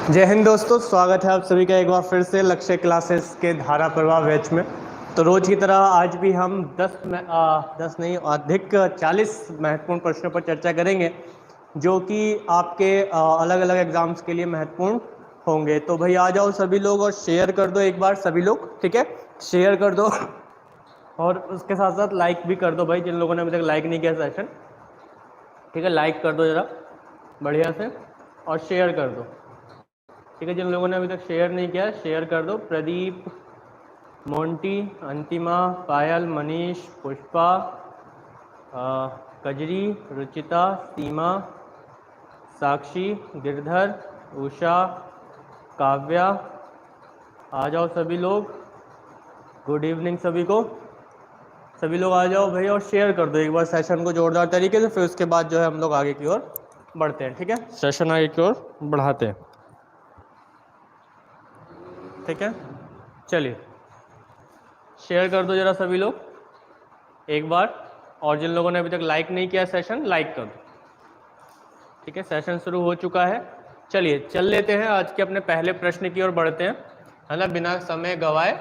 जय हिंद दोस्तों, स्वागत है आप सभी का एक बार फिर से लक्ष्य क्लासेस के धारा प्रवाह बैच में। तो रोज की तरह आज भी हम 10 नहीं अधिक 40 महत्वपूर्ण प्रश्नों पर चर्चा करेंगे जो कि आपके अलग अलग एग्जाम्स के लिए महत्वपूर्ण होंगे। तो भाई आ जाओ सभी लोग और शेयर कर दो एक बार सभी लोग, ठीक है, शेयर कर दो और उसके साथ साथ लाइक भी कर दो भाई, जिन लोगों ने अभी तक लाइक नहीं किया सेशन, ठीक है, लाइक कर दो जरा बढ़िया से और शेयर कर दो, ठीक है। जिन लोगों ने अभी तक शेयर नहीं किया शेयर कर दो। प्रदीप, मोंटी, अंतिमा, पायल, मनीष, पुष्पा, कजरी, रुचिता, सीमा, साक्षी, गिरधर, उषा, काव्या, आ जाओ सभी लोग। गुड इवनिंग सभी को, सभी लोग आ जाओ भाई और शेयर कर दो एक बार सेशन को जोरदार तरीके से। फिर उसके बाद जो है हम लोग आगे की ओर बढ़ते हैं, ठीक है, सेशन आगे की ओर बढ़ाते हैं, ठीक है। चलिए शेयर कर दो जरा सभी लोग एक बार, और जिन लोगों ने अभी तक लाइक नहीं किया सेशन लाइक कर दो, ठीक है। सेशन शुरू हो चुका है, चलिए चल लेते हैं आज के अपने पहले प्रश्न की ओर बढ़ते हैं, है ना, बिना समय गवाए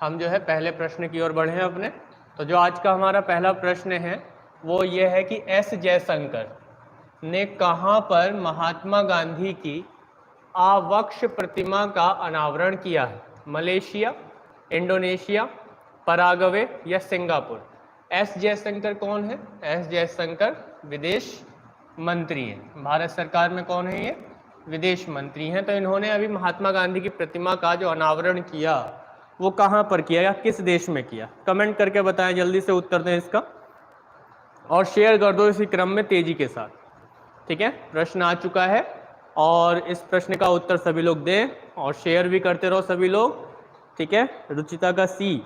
हम जो है पहले प्रश्न की ओर बढ़े हैं अपने। तो जो आज का हमारा पहला प्रश्न है वो ये है कि एस जयशंकर ने कहाँ पर महात्मा गांधी की आवक्ष प्रतिमा का अनावरण किया है? मलेशिया, इंडोनेशिया, पराग्वे या सिंगापुर? एस जयशंकर कौन है? एस जयशंकर विदेश मंत्री हैं, भारत सरकार में कौन है ये? विदेश मंत्री हैं। तो इन्होंने अभी महात्मा गांधी की प्रतिमा का जो अनावरण किया वो कहाँ पर किया या किस देश में किया? कमेंट करके बताएं, जल्दी से उत्तर दें इसका और शेयर कर दो इसी क्रम में तेजी के साथ, ठीक है। प्रश्न आ चुका है और इस प्रश्न का उत्तर सभी लोग दें और शेयर भी करते रहो सभी लोग, ठीक है। रुचिता का सी,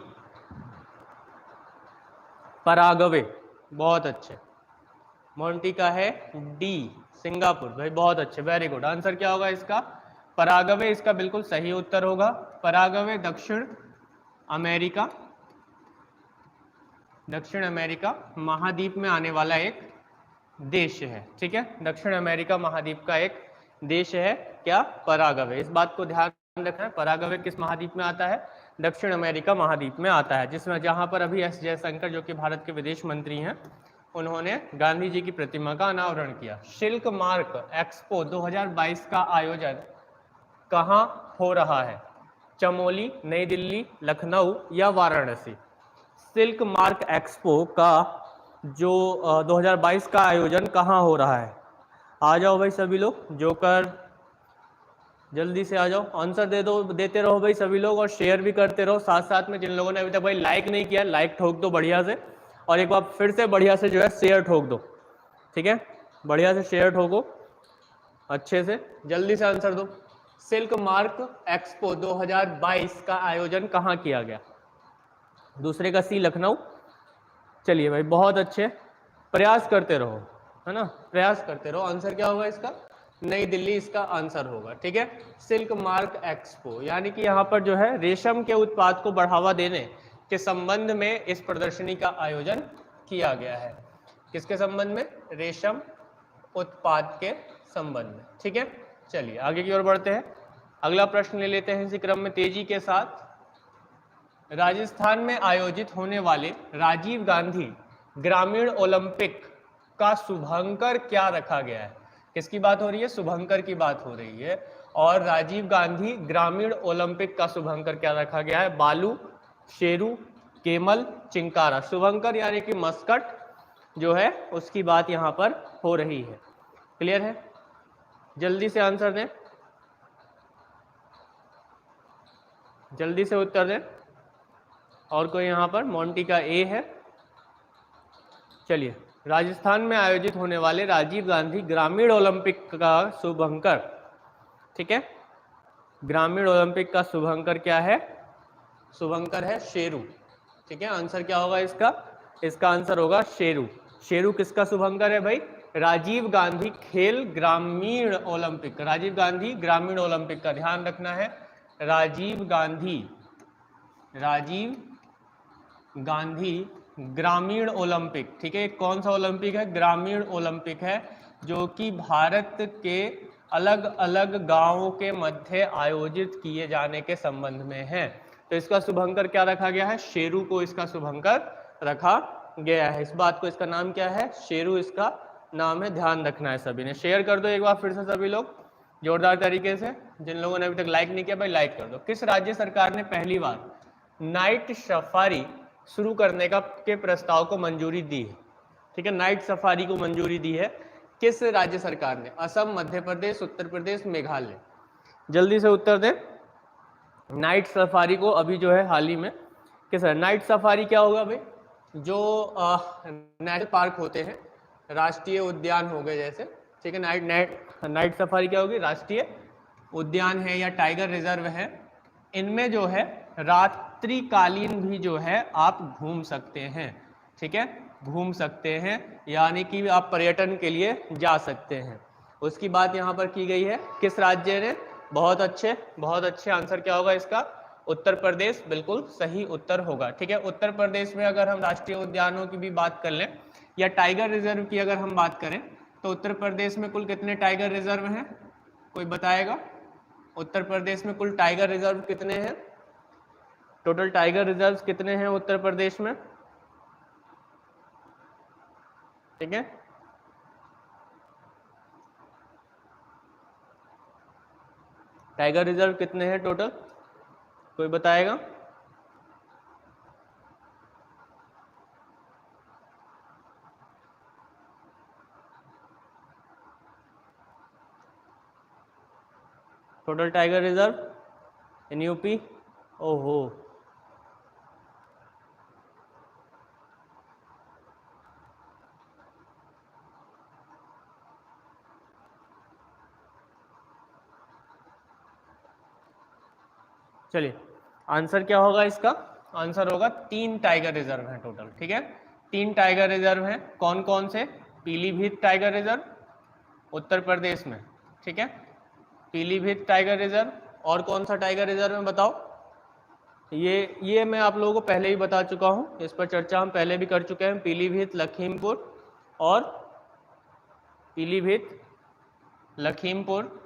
पराग्वे, बहुत अच्छे। मोंटी का है डी, सिंगापुर, भाई बहुत अच्छे, वेरी गुड। आंसर क्या होगा इसका? पराग्वे इसका बिल्कुल सही उत्तर होगा। पराग्वे दक्षिण अमेरिका महाद्वीप में आने वाला एक देश है, ठीक है। दक्षिण अमेरिका महाद्वीप का एक देश है क्या? पराग्वे। इस बात को ध्यान रखना है, पराग्वे किस महाद्वीप में आता है? दक्षिण अमेरिका महाद्वीप में आता है, जिसमें जहां पर अभी एस जयशंकर जो कि भारत के विदेश मंत्री हैं उन्होंने गांधी जी की प्रतिमा का अनावरण किया। सिल्क मार्क एक्सपो 2022 का आयोजन कहाँ हो रहा है? चमोली, नई दिल्ली, लखनऊ या वाराणसी? सिल्क मार्क एक्सपो का जो 2022 का आयोजन कहाँ हो रहा है? आ जाओ भाई सभी लोग, जोकर जल्दी से आ जाओ, आंसर दे दो, देते रहो भाई सभी लोग और शेयर भी करते रहो साथ साथ में। जिन लोगों ने अभी तक भाई लाइक नहीं किया लाइक ठोक दो बढ़िया से, और एक बार फिर से बढ़िया से जो है शेयर ठोक दो, ठीक है, बढ़िया से शेयर ठोको अच्छे से, जल्दी से आंसर दो। सिल्क मार्क एक्सपो 2022 का आयोजन कहाँ किया गया? दूसरे का सी, लखनऊ। चलिए भाई बहुत अच्छे, प्रयास करते रहो, है ना, प्रयास करते रहो। आंसर क्या होगा इसका? नई दिल्ली इसका आंसर होगा, ठीक है। सिल्क मार्क एक्सपो यानी कि यहाँ पर जो है रेशम के उत्पाद को बढ़ावा देने के संबंध में इस प्रदर्शनी का आयोजन किया गया है। किसके संबंध में? रेशम उत्पाद के संबंध में, ठीक है। चलिए आगे की ओर बढ़ते हैं, अगला प्रश्न ले लेते हैं इसी क्रम में तेजी के साथ। राजस्थान में आयोजित होने वाले राजीव गांधी ग्रामीण ओलंपिक का शुभंकर क्या रखा गया है? किसकी बात हो रही है? शुभंकर की बात हो रही है। और राजीव गांधी ग्रामीण ओलंपिक का शुभंकर क्या रखा गया है? बालू, शेरू, केमल, चिंकारा। शुभंकर यानी कि मस्कट जो है उसकी बात यहाँ पर हो रही है। क्लियर है? जल्दी से आंसर दें, जल्दी से उत्तर दें। और कोई यहाँ पर? मोंटी का ए है। चलिए, राजस्थान में आयोजित होने वाले राजीव गांधी ग्रामीण ओलंपिक का शुभंकर, ठीक है, ग्रामीण ओलंपिक का शुभंकर क्या है? शुभंकर है शेरू, ठीक है। आंसर क्या होगा इसका? इसका आंसर होगा शेरू। शेरू किसका शुभंकर है भाई? राजीव गांधी खेल ग्रामीण ओलंपिक, राजीव गांधी ग्रामीण ओलंपिक का ध्यान रखना है। राजीव गांधी ग्रामीण ओलंपिक, ठीक है। कौन सा ओलंपिक है? ग्रामीण ओलंपिक है, जो कि भारत के अलग अलग गांवों के मध्य आयोजित किए जाने के संबंध में है। तो इसका शुभंकर क्या रखा गया है? शेरू को इसका शुभंकर रखा गया है। इस बात को, इसका नाम क्या है? शेरू इसका नाम है, ध्यान रखना है सभी ने। शेयर कर दो एक बार फिर से सभी लोग जोरदार तरीके से। जिन लोगों ने अभी तक लाइक नहीं किया भाई लाइक कर दो। किस राज्य सरकार ने पहली बार नाइट सफारी शुरू करने के प्रस्ताव को मंजूरी दी है? ठीक है, नाइट सफारी को मंजूरी दी है किस राज्य सरकार ने? असम, मध्य प्रदेश, उत्तर प्रदेश, मेघालय। जल्दी से उत्तर दें। नाइट सफारी को अभी जो है हाल ही में किस, नाइट सफारी क्या होगा भाई? जो नेशनल पार्क होते हैं, राष्ट्रीय उद्यान हो गए जैसे, ठीक है, नाइट सफारी क्या होगी? राष्ट्रीय उद्यान है या टाइगर रिजर्व है, इनमें जो है रात्रिकालीन भी जो है आप घूम सकते हैं। ठीक है, घूम सकते हैं, यानी कि आप पर्यटन के लिए जा सकते हैं। उसकी बात यहाँ पर की गई है किस राज्य ने? बहुत अच्छे, बहुत अच्छे। आंसर क्या होगा इसका? उत्तर प्रदेश बिल्कुल सही उत्तर होगा। ठीक है, उत्तर प्रदेश में अगर हम राष्ट्रीय उद्यानों की भी बात कर लें या टाइगर रिजर्व की अगर हम बात करें तो उत्तर प्रदेश में कुल कितने टाइगर रिजर्व हैं? कोई बताएगा? उत्तर प्रदेश में कुल टाइगर रिजर्व कितने हैं? टोटल टाइगर रिजर्व कितने हैं उत्तर प्रदेश में? ठीक है, टाइगर रिजर्व कितने हैं टोटल? कोई बताएगा? Total tiger reserve in UP? ओहो, चलिए आंसर क्या होगा इसका? आंसर होगा 3 टाइगर रिजर्व हैं टोटल। ठीक है, 3 टाइगर रिजर्व हैं। कौन कौन से? पीलीभीत टाइगर रिजर्व उत्तर प्रदेश में, ठीक है, पीलीभीत टाइगर रिजर्व। और कौन सा टाइगर रिजर्व है बताओ? ये मैं आप लोगों को पहले ही बता चुका हूँ, इस पर चर्चा हम पहले भी कर चुके हैं। पीलीभीत, लखीमपुर और पीलीभीत, लखीमपुर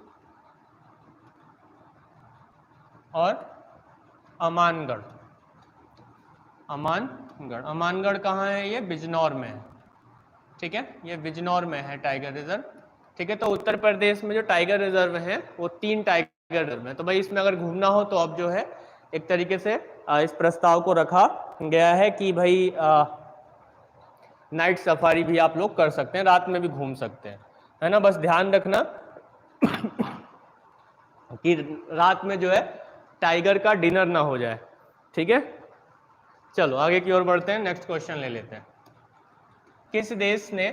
और अमानगढ़। अमानगढ़ कहाँ है? ये बिजनौर में है। ठीक है, ये बिजनौर में है टाइगर रिजर्व। ठीक है, तो उत्तर प्रदेश में जो टाइगर रिजर्व है वो 3 टाइगर रिजर्व है। तो भाई इसमें अगर घूमना हो तो अब जो है एक तरीके से इस प्रस्ताव को रखा गया है कि भाई नाइट सफारी भी आप लोग कर सकते हैं, रात में भी घूम सकते हैं, है ना। बस ध्यान रखना कि रात में जो है टाइगर का डिनर ना हो जाए। ठीक है, चलो आगे की ओर बढ़ते हैं, नेक्स्ट क्वेश्चन ले लेते हैं। किस देश ने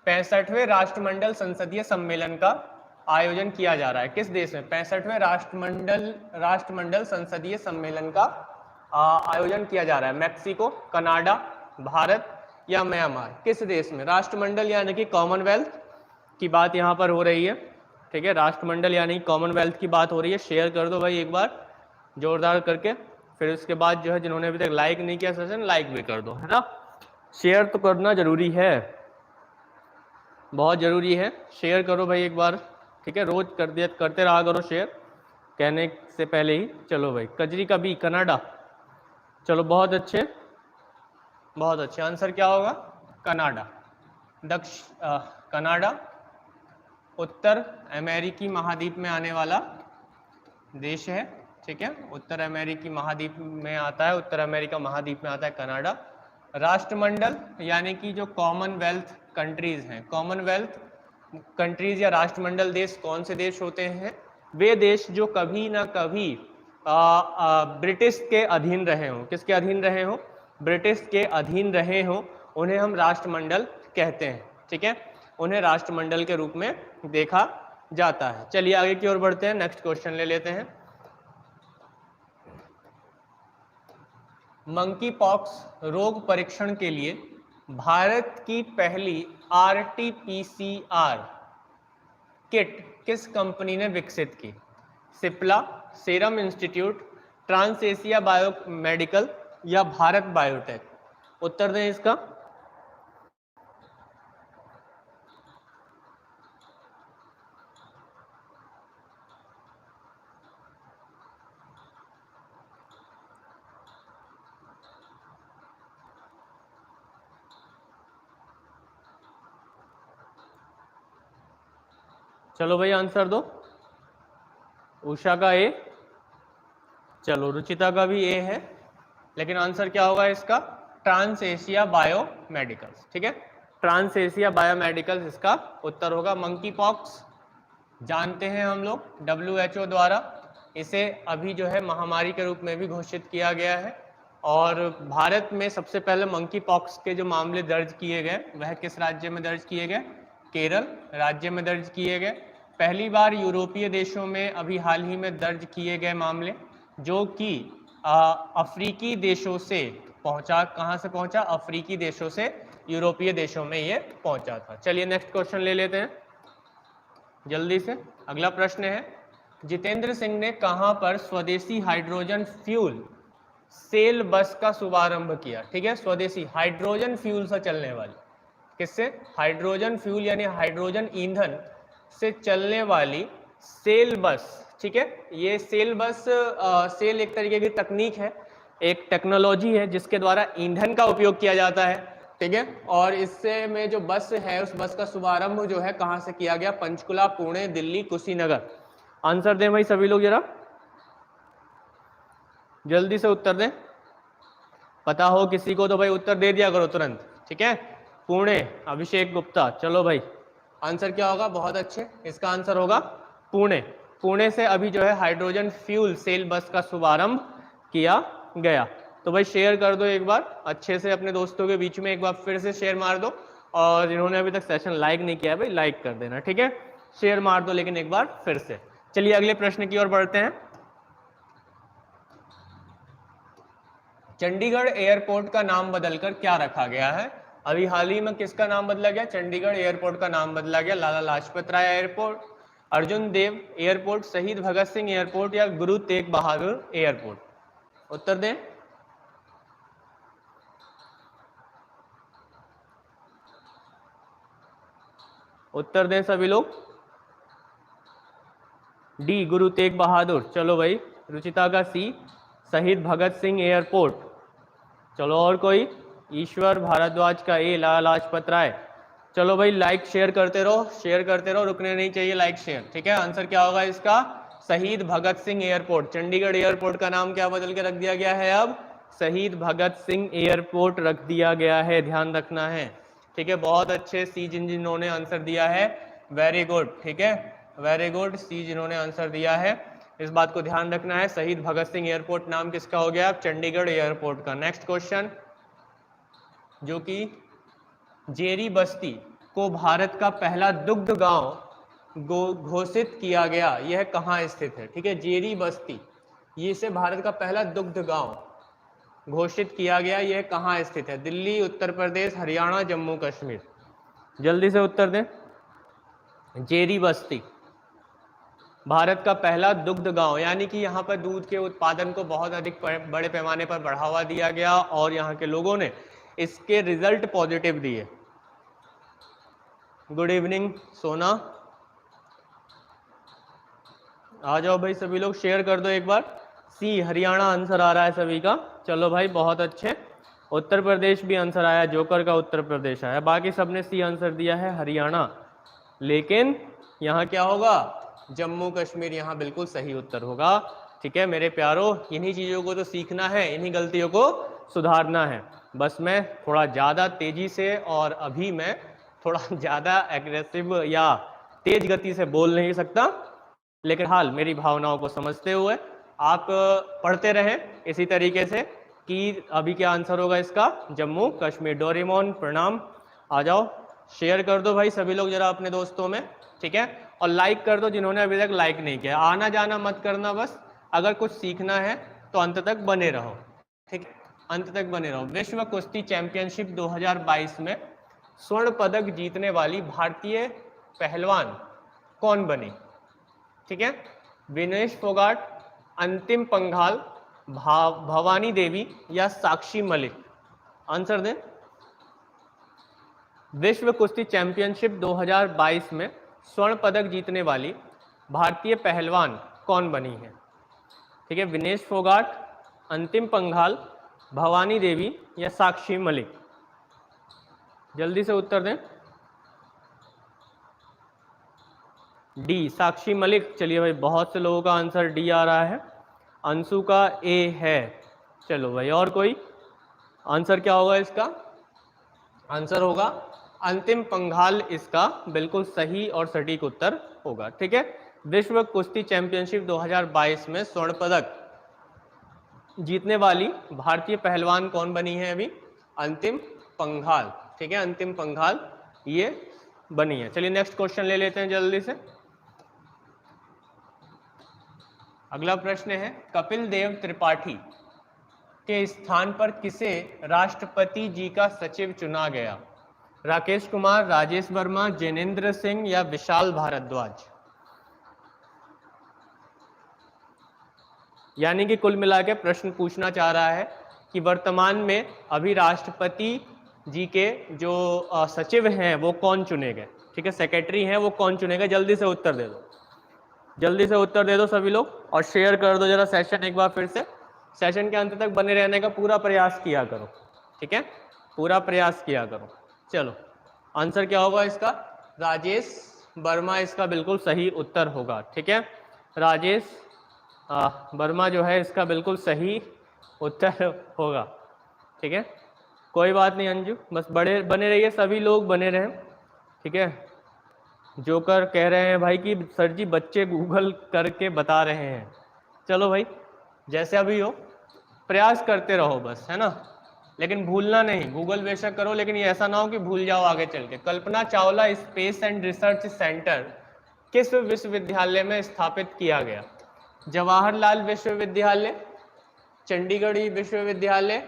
65वें राष्ट्रमंडल संसदीय सम्मेलन का आयोजन किया जा रहा है? किस देश में 65वें राष्ट्रमंडल संसदीय सम्मेलन का आयोजन किया जा रहा है? मैक्सिको, कनाडा, भारत या म्यांमार? किस देश में? राष्ट्रमंडल यानी कि कॉमनवेल्थ की बात यहाँ पर हो रही है। ठीक है, राष्ट्रमंडल यानी कॉमनवेल्थ की बात हो रही है। शेयर कर दो भाई एक बार जोरदार करके, फिर उसके बाद जो है जिन्होंने अभी तक लाइक नहीं किया सेशन लाइक भी कर दो, है ना। शेयर तो करना जरूरी है, बहुत जरूरी है। शेयर करो भाई एक बार, ठीक है, रोज करते रहा करो शेयर कहने से पहले ही। चलो भाई, कजरी का बी कनाडा। चलो बहुत अच्छे, बहुत अच्छे। आंसर क्या होगा? कनाडा। कनाडा उत्तर अमेरिकी महाद्वीप में आने वाला देश है। ठीक है, उत्तर अमेरिकी महाद्वीप में आता है, उत्तर अमेरिका महाद्वीप में आता है कनाडा। राष्ट्रमंडल यानी कि जो कॉमनवेल्थ कंट्रीज हैं, कॉमनवेल्थ कंट्रीज या राष्ट्रमंडल देश कौन से देश होते हैं? वे देश जो कभी ना कभी ब्रिटिश के अधीन रहे हों। किसके अधीन रहे हों? ब्रिटिश के अधीन रहे हों, उन्हें हम राष्ट्रमंडल कहते हैं। ठीक है, उन्हें राष्ट्रमंडल के रूप में देखा जाता है। चलिए आगे की ओर बढ़ते हैं, नेक्स्ट क्वेश्चन ले लेते हैं। मंकी पॉक्स रोग परीक्षण के लिए भारत की पहली RT-PCR किट किस कंपनी ने विकसित की? Cipla, Serum Institute, Trans Asia Biomedical या भारत बायोटेक? उत्तर दें इसका। चलो भाई आंसर दो। उषा का ए, चलो रुचिता का भी ए है, लेकिन आंसर क्या होगा इसका? Trans Asia biomedicals. ठीक है, ट्रांस एशिया बायोमेडिकल्स इसका उत्तर होगा। मंकी पॉक्स जानते हैं हम लोग, WHO द्वारा इसे अभी जो है महामारी के रूप में भी घोषित किया गया है। और भारत में सबसे पहले मंकी पॉक्स के जो मामले दर्ज किए गए वह किस राज्य में दर्ज किए गए? केरल राज्य में दर्ज किए गए। पहली बार यूरोपीय देशों में अभी हाल ही में दर्ज किए गए मामले, जो कि अफ्रीकी देशों से पहुंचा। कहां से पहुंचा? अफ्रीकी देशों से यूरोपीय देशों में ये पहुंचा था। चलिए नेक्स्ट क्वेश्चन ले लेते हैं जल्दी से। अगला प्रश्न है, जितेंद्र सिंह ने कहां पर स्वदेशी हाइड्रोजन फ्यूल सेल बस का शुभारंभ किया? ठीक है, स्वदेशी हाइड्रोजन फ्यूल से चलने वाली, किससे? हाइड्रोजन फ्यूल यानी हाइड्रोजन ईंधन से चलने वाली सेल बस। ठीक है, ये सेल बस सेल एक तरीके की तकनीक है, एक टेक्नोलॉजी है जिसके द्वारा ईंधन का उपयोग किया जाता है। ठीक है, और इससे में जो बस है उस बस का शुभारंभ जो है कहां से किया गया? पंचकुला, पुणे, दिल्ली, कुशीनगर। आंसर दें भाई सभी लोग, जरा जल्दी से उत्तर दें। पता हो किसी को तो भाई उत्तर दे दिया करो तुरंत। ठीक है, पुणे, अभिषेक गुप्ता। चलो भाई आंसर क्या होगा? बहुत अच्छे, इसका आंसर होगा पुणे। पुणे से अभी जो है हाइड्रोजन फ्यूल सेल बस का शुभारंभ किया गया। तो भाई शेयर कर दो एक बार अच्छे से अपने दोस्तों के बीच में, एक बार फिर से शेयर मार दो। और जिन्होंने अभी तक सेशन लाइक नहीं किया है भाई लाइक कर देना। ठीक है, शेयर मार दो लेकिन एक बार फिर से। चलिए अगले प्रश्न की ओर बढ़ते हैं। चंडीगढ़ एयरपोर्ट का नाम बदलकर क्या रखा गया है? अभी हाल ही में किसका नाम बदला गया? चंडीगढ़ एयरपोर्ट का नाम बदला गया। लाला लाजपत राय एयरपोर्ट, अर्जुन देव एयरपोर्ट, शहीद भगत सिंह एयरपोर्ट या गुरु तेग बहादुर एयरपोर्ट? उत्तर दें। उत्तर दें सभी लोग। डी, गुरु तेग बहादुर। चलो भाई रुचिता का सी, शहीद भगत सिंह एयरपोर्ट। चलो और कोई? ईश्वर भारद्वाज का ए, लाला लाजपत राय। चलो भाई लाइक शेयर करते रहो, शेयर करते रहो, रुकने नहीं चाहिए लाइक शेयर। ठीक है, आंसर क्या होगा इसका? शहीद भगत सिंह एयरपोर्ट। चंडीगढ़ एयरपोर्ट का नाम क्या बदल के रख दिया गया है? अब शहीद भगत सिंह एयरपोर्ट रख दिया गया है, ध्यान रखना है। ठीक है, बहुत अच्छे सी जिन्होंने आंसर दिया है, वेरी गुड। ठीक है, वेरी गुड सी जिन्होंने आंसर दिया है, इस बात को ध्यान रखना है। शहीद भगत सिंह एयरपोर्ट नाम किसका हो गया? चंडीगढ़ एयरपोर्ट का। नेक्स्ट क्वेश्चन, जो कि जेरी बस्ती को भारत का पहला दुग्ध गांव घोषित किया गया, यह कहां स्थित है? ठीक है, जेरी बस्ती, ये से भारत का पहला दुग्ध गांव घोषित किया गया, यह कहां स्थित है? दिल्ली, उत्तर प्रदेश, हरियाणा, जम्मू कश्मीर? जल्दी से उत्तर दें। जेरी बस्ती भारत का पहला दुग्ध गांव, यानी कि यहाँ पर दूध के उत्पादन को बहुत अधिक बड़े पैमाने पर बढ़ावा दिया गया और यहाँ के लोगों ने इसके रिजल्ट पॉजिटिव दिए। गुड इवनिंग सोना, आ जाओ भाई सभी लोग, शेयर कर दो एक बार। सी, हरियाणा आंसर आ रहा है सभी का। चलो भाई बहुत अच्छे। उत्तर प्रदेश भी आंसर आया, जोकर का उत्तर प्रदेश आया, बाकी सबने सी आंसर दिया है हरियाणा। लेकिन यहाँ क्या होगा? जम्मू कश्मीर यहाँ बिल्कुल सही उत्तर होगा। ठीक है मेरे प्यारों, इन्हीं चीज़ों को तो सीखना है, इन्हीं गलतियों को सुधारना है। बस मैं थोड़ा ज़्यादा तेज़ी से और अभी मैं थोड़ा ज़्यादा एग्रेसिव या तेज गति से बोल नहीं सकता, लेकिन हाल मेरी भावनाओं को समझते हुए आप पढ़ते रहें इसी तरीके से कि अभी क्या आंसर होगा इसका? जम्मू कश्मीर। डोरेमोन प्रणाम, आ जाओ, शेयर कर दो भाई सभी लोग जरा अपने दोस्तों में। ठीक है, और लाइक कर दो जिन्होंने अभी तक लाइक नहीं किया। आना जाना मत करना, बस अगर कुछ सीखना है तो अंत तक बने रहो। ठीक है, अंत तक बने रहो। विश्व कुश्ती चैंपियनशिप 2022 में स्वर्ण पदक जीतने वाली भारतीय पहलवान कौन बनी? ठीक है, विनेश फोगाट, अंतिम पंघाल, भवानी देवी या साक्षी मलिक? आंसर दें। विश्व कुश्ती चैंपियनशिप 2022 में स्वर्ण पदक जीतने वाली भारतीय पहलवान कौन बनी है? ठीक है, विनेश फोगाट, अंतिम पंघाल, भवानी देवी या साक्षी मलिक? जल्दी से उत्तर दें। डी साक्षी मलिक। चलिए भाई, बहुत से लोगों का आंसर डी आ रहा है। अंशु का ए है। चलो भाई, और कोई आंसर क्या होगा इसका? आंसर होगा अंतिम पंघाल, इसका बिल्कुल सही और सटीक उत्तर होगा। ठीक है, विश्व कुश्ती चैंपियनशिप 2022 में स्वर्ण पदक जीतने वाली भारतीय पहलवान कौन बनी है अभी? अंतिम पंघाल। ठीक है, अंतिम पंघाल ये बनी है। चलिए नेक्स्ट क्वेश्चन ले लेते हैं जल्दी से। अगला प्रश्न है, कपिल देव त्रिपाठी के स्थान पर किसे राष्ट्रपति जी का सचिव चुना गया? राकेश कुमार, राजेश वर्मा, जैनेन्द्र सिंह या विशाल भारद्वाज? यानी कि कुल मिला के प्रश्न पूछना चाह रहा है कि वर्तमान में अभी राष्ट्रपति जी के जो सचिव हैं वो कौन चुने गए। ठीक है, सेक्रेटरी हैं वो कौन चुने गए? जल्दी से उत्तर दे दो, जल्दी से उत्तर दे दो सभी लोग, और शेयर कर दो जरा सेशन एक बार फिर से। सेशन के अंत तक बने रहने का पूरा प्रयास किया करो। ठीक है, पूरा प्रयास किया करो। चलो, आंसर क्या होगा इसका? राजेश वर्मा इसका बिल्कुल सही उत्तर होगा। ठीक है, राजेश वर्मा जो है इसका बिल्कुल सही उत्तर होगा। ठीक है, कोई बात नहीं अंजू, बस बने रहिए, सभी लोग बने रहें। ठीक है, जोकर कह रहे हैं भाई कि सर जी बच्चे गूगल करके बता रहे हैं। चलो भाई, जैसे अभी हो प्रयास करते रहो बस, है ना, लेकिन भूलना नहीं। गूगल बेशक करो, लेकिन ये ऐसा ना हो कि भूल जाओ आगे चल के। Kalpana Chawla space and research centre किस विश्वविद्यालय में स्थापित किया गया? जवाहरलाल विश्वविद्यालय, चंडीगढ़ विश्वविद्यालय,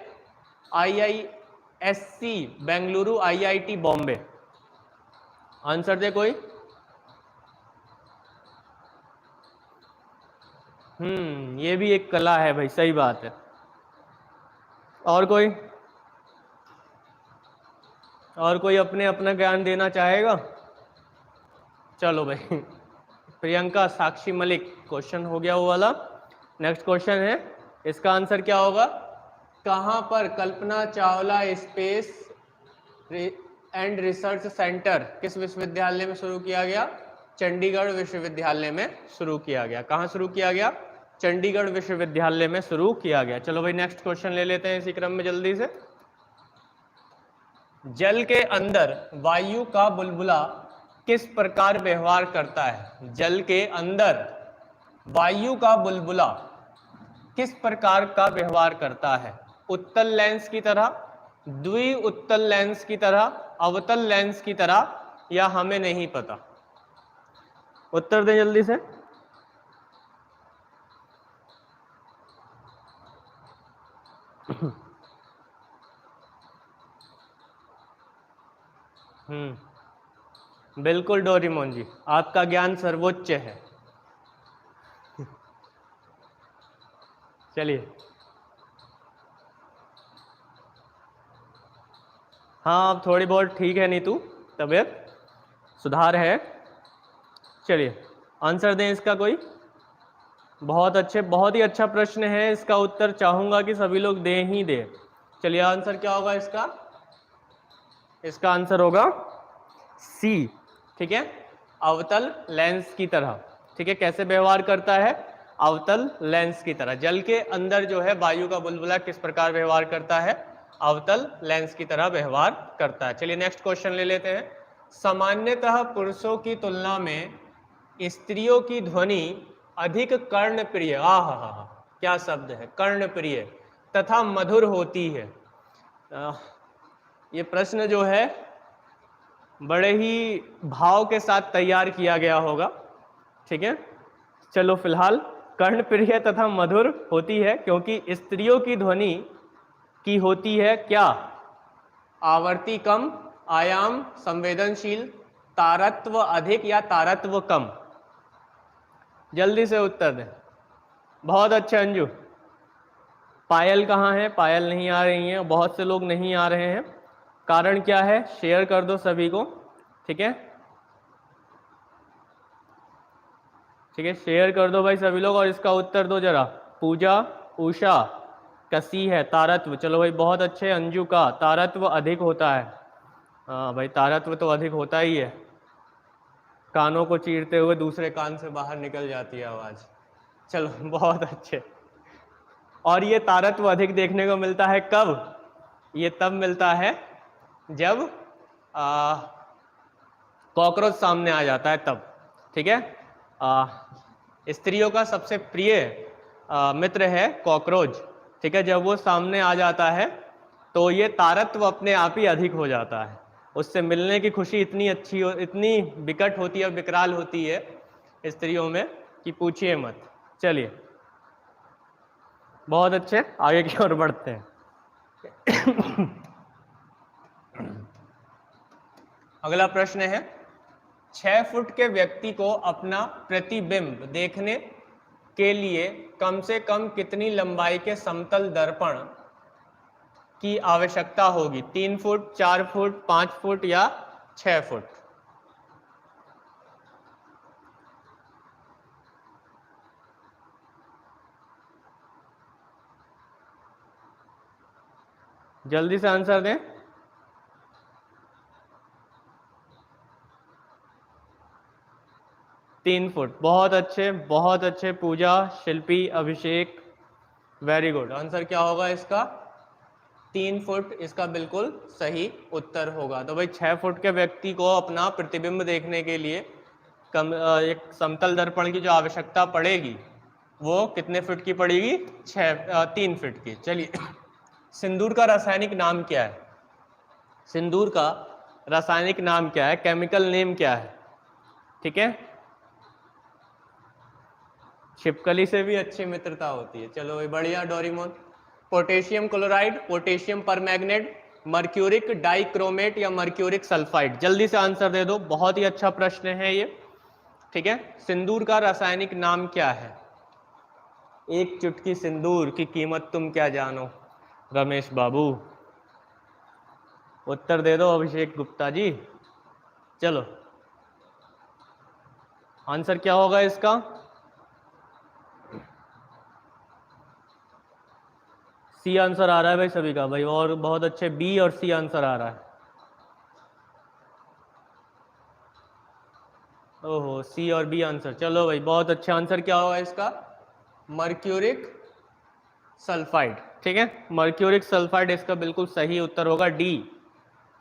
IISc Bengaluru, IIT Bombay? Answer दे कोई। ये भी एक कला है भाई, सही बात है। और कोई अपने अपना ज्ञान देना चाहेगा? चलो भाई, प्रियंका, साक्षी मलिक, क्वेश्चन हो गया वो वाला। नेक्स्ट क्वेश्चन है, इसका आंसर क्या होगा? कहां पर Kalpana Chawla space and research centre किस विश्वविद्यालय में शुरू किया गया? चंडीगढ़ विश्वविद्यालय में शुरू किया गया। कहां शुरू किया गया? चंडीगढ़ विश्वविद्यालय में शुरू किया गया। चलो भाई, नेक्स्ट क्वेश्चन ले लेते हैं इसी क्रम में जल्दी से। जल के अंदर वायु का बुलबुला किस प्रकार व्यवहार करता है? जल के अंदर वायु का बुलबुला किस प्रकार का व्यवहार करता है? उत्तल लेंस की तरह, द्वि उत्तल लेंस की तरह, अवतल लेंस की तरह, या हमें नहीं पता? उत्तर दें जल्दी से। बिल्कुल डोरेमोन जी, आपका ज्ञान सर्वोच्च है। चलिए, हाँ अब थोड़ी बहुत ठीक है नीतू, तबीयत सुधार है। चलिए आंसर दें इसका कोई। बहुत अच्छे, बहुत ही अच्छा प्रश्न है, इसका उत्तर चाहूंगा कि सभी लोग दें ही दें। चलिए आंसर क्या होगा इसका? इसका आंसर होगा सी। ठीक है, अवतल लेंस की तरह। ठीक है, कैसे व्यवहार करता है? अवतल लेंस की तरह। जल के अंदर जो है वायु का बुलबुला किस प्रकार व्यवहार करता है? अवतल लेंस की तरह व्यवहार करता है। चलिए नेक्स्ट क्वेश्चन ले लेते हैं। सामान्यतः पुरुषों की तुलना में स्त्रियों की ध्वनि अधिक कर्णप्रिय, क्या शब्द है, कर्णप्रिय तथा मधुर होती है। ये प्रश्न जो है बड़े ही भाव के साथ तैयार किया गया होगा। ठीक है, चलो फिलहाल कर्णप्रिय तथा मधुर होती है क्योंकि स्त्रियों की ध्वनि की होती है क्या? आवर्ती कम, आयाम संवेदनशील, तारत्व अधिक या तारत्व कम? जल्दी से उत्तर दें। बहुत अच्छा अंजू। पायल कहाँ है? पायल नहीं आ रही हैं, बहुत से लोग नहीं आ रहे हैं, कारण क्या है? शेयर कर दो सभी को। ठीक है, ठीक है, शेयर कर दो भाई सभी लोग, और इसका उत्तर दो जरा। पूजा, उषा, कसी है तारत्व। चलो भाई बहुत अच्छे। अंजू का तारत्व अधिक होता है। हाँ भाई, तारत्व तो अधिक होता ही है। कानों को चीरते हुए दूसरे कान से बाहर निकल जाती है आवाज। चलो बहुत अच्छे। और ये तारत्व अधिक देखने को मिलता है कब? ये तब मिलता है जब कॉकरोच सामने आ जाता है तब, ठीक है। स्त्रियों का सबसे प्रिय मित्र है कॉकरोच, ठीक है। जब वो सामने आ जाता है तो ये तारत्व अपने आप ही अधिक हो जाता है, उससे मिलने की खुशी इतनी अच्छी इतनी विकट होती है, विकराल होती है स्त्रियों में कि पूछिए मत। चलिए बहुत अच्छे, आगे की ओर बढ़ते हैं। अगला प्रश्न है 6 फुट के व्यक्ति को अपना प्रतिबिंब देखने के लिए कम से कम कितनी लंबाई के समतल दर्पण की आवश्यकता होगी? 3 फुट, 4 फुट, 5 फुट या 6 फुट? जल्दी से आंसर दें। 3 फुट। बहुत अच्छे, बहुत अच्छे पूजा, शिल्पी, अभिषेक, वेरी गुड। आंसर क्या होगा इसका? 3 फुट इसका बिल्कुल सही उत्तर होगा। तो भाई 6 फुट के व्यक्ति को अपना प्रतिबिंब देखने के लिए एक समतल दर्पण की जो आवश्यकता पड़ेगी वो कितने फुट की पड़ेगी? 3 फुट की। चलिए सिंदूर का रासायनिक नाम क्या है? सिंदूर का रासायनिक नाम क्या है? केमिकल नेम क्या है? ठीक है, छिपकली से भी अच्छी मित्रता होती है। चलो भाई बढ़िया Doraemon. Potassium chloride, potassium permanganate, mercuric dichromate या मर्क्यूरिक सल्फाइड? जल्दी से आंसर दे दो, बहुत ही अच्छा प्रश्न है ये, ठीक है। सिंदूर का रासायनिक नाम क्या है? एक चुटकी सिंदूर की कीमत तुम क्या जानो, रमेश बाबू। उत्तर दे दो अभिषेक गुप्ता जी। चलो आंसर क्या होगा इसका? सी आंसर आ रहा है भाई सभी का भाई, और बहुत अच्छे, बी और सी आंसर आ रहा है। ओहो, सी और बी आंसर। चलो भाई बहुत अच्छा। आंसर क्या होगा इसका? मर्क्यूरिक सल्फाइड, ठीक है। मर्क्यूरिक सल्फाइड इसका बिल्कुल सही उत्तर होगा, डी,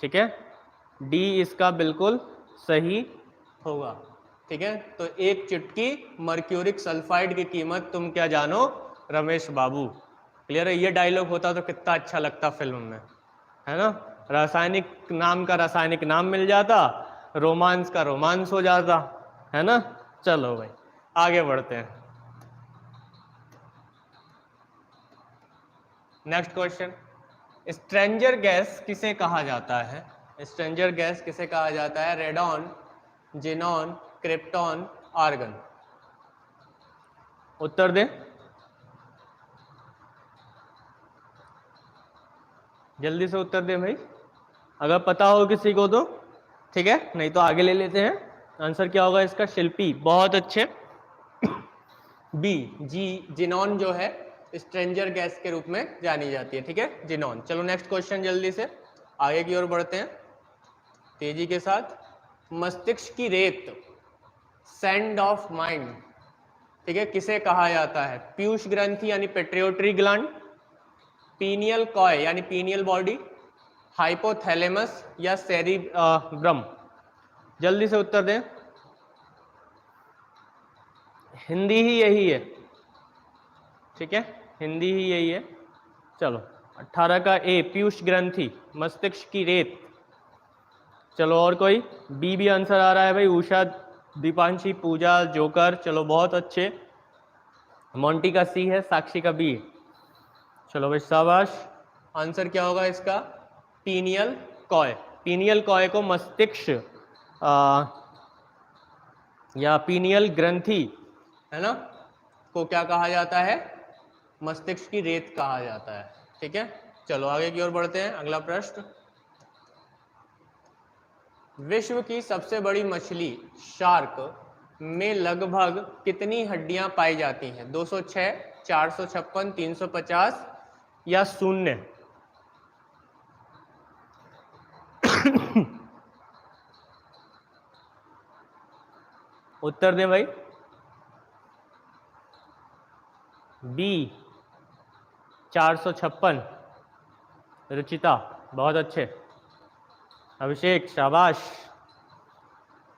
ठीक है। डी इसका बिल्कुल सही होगा, ठीक है। तो एक चुटकी मर्क्यूरिक सल्फाइड की कीमत तुम क्या जानो, रमेश बाबू। क्लियर है? ये डायलॉग होता तो कितना अच्छा लगता फिल्म में, है ना। रासायनिक नाम का रासायनिक नाम मिल जाता, रोमांस का रोमांस हो जाता, है ना। चलो भाई आगे बढ़ते हैं। नेक्स्ट क्वेश्चन, स्ट्रेंजर गैस किसे कहा जाता है? स्ट्रेंजर गैस किसे कहा जाता है? Radon, xenon, krypton, argon? उत्तर दे जल्दी से, उत्तर दे भाई, अगर पता हो किसी को तो, ठीक है, नहीं तो आगे ले लेते हैं। आंसर क्या होगा इसका? शिल्पी, बहुत अच्छे, बी, जी, जिनॉन जो है स्ट्रेंजर गैस के रूप में जानी जाती है, ठीक है, जिनॉन। चलो नेक्स्ट क्वेश्चन जल्दी से आगे की ओर बढ़ते हैं तेजी के साथ। मस्तिष्क की रेत, सैंड ऑफ माइंड, ठीक है, किसे कहा जाता है? पीयूष ग्रंथि यानी पेट्रियोटरी ग्लैंड, पीनियल कॉय यानी पीनियल बॉडी, हाइपोथैलेमस या सेरिब्रम? जल्दी से उत्तर दें। हिंदी ही यही है, ठीक है, हिंदी ही यही है। चलो 18 का ए, पीयूष ग्रंथि, मस्तिष्क की रेत। चलो और कोई? बी भी आंसर आ रहा है भाई, उषा, दीपांशी, पूजा, जोकर। चलो बहुत अच्छे। मोंटी का सी है, साक्षी का बी। चलो भाई शाबाश। आंसर क्या होगा इसका? Pineal coy. पीनियल कॉय को मस्तिष्क या पीनियल ग्रंथि, है ना, को क्या कहा जाता है? मस्तिष्क की रेत कहा जाता है, ठीक है। चलो आगे की ओर बढ़ते हैं। अगला प्रश्न, विश्व की सबसे बड़ी मछली शार्क में लगभग कितनी हड्डियां पाई जाती हैं? 206, 456, 350 या 0? उत्तर दें भाई। बी 456। रुचिता बहुत अच्छे। अभिषेक शाबाश।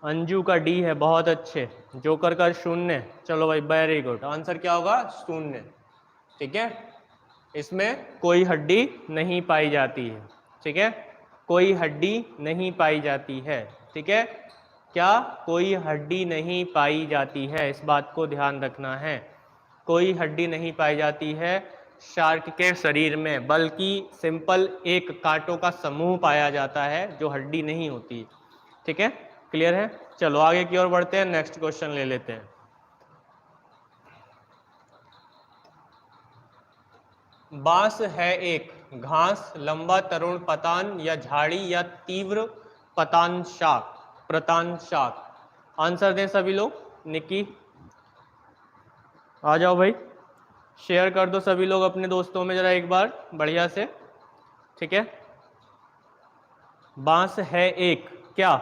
अंजू का डी है, बहुत अच्छे। जोकर का 0। चलो भाई वेरी गुड। आंसर क्या होगा? 0। ठीक है, इसमें कोई हड्डी नहीं पाई जाती है। ठीक है, कोई हड्डी नहीं पाई जाती है। ठीक है, क्या? कोई हड्डी नहीं पाई जाती है, इस बात को ध्यान रखना है। कोई हड्डी नहीं पाई जाती है शार्क के शरीर में, बल्कि सिंपल एक कांटों का समूह पाया जाता है जो हड्डी नहीं होती। ठीक है, क्लियर है? चलो आगे की ओर बढ़ते हैं, नेक्स्ट क्वेश्चन ले लेते हैं। बांस है एक घास, लंबा तरुण पतान या झाड़ी या तीव्र पतान शाक, प्रतान शाक। आंसर दें सभी लोग। निकी आ जाओ भाई, शेयर कर दो सभी लोग अपने दोस्तों में जरा एक बार बढ़िया से। ठीक है, बांस है एक, क्या?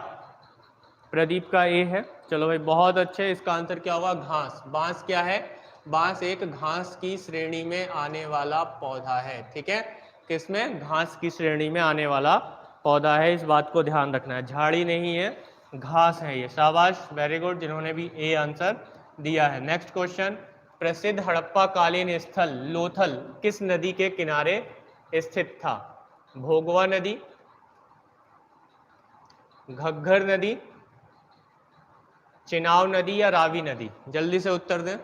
प्रदीप का ए है। चलो भाई बहुत अच्छे। इसका आंसर क्या होगा? घास। बांस क्या है? बांस एक घास की श्रेणी में आने वाला पौधा है। ठीक है, किसमें? घास की श्रेणी में आने वाला पौधा है, इस बात को ध्यान रखना है। झाड़ी नहीं है, घास है ये। शाबाश, वेरी गुड जिन्होंने भी ए आंसर दिया है। नेक्स्ट क्वेश्चन, प्रसिद्ध हड़प्पा कालीन स्थल लोथल किस नदी के किनारे स्थित था? भोगवा नदी, घग्घर नदी, चिनाव नदी या रावी नदी? जल्दी से उत्तर दें।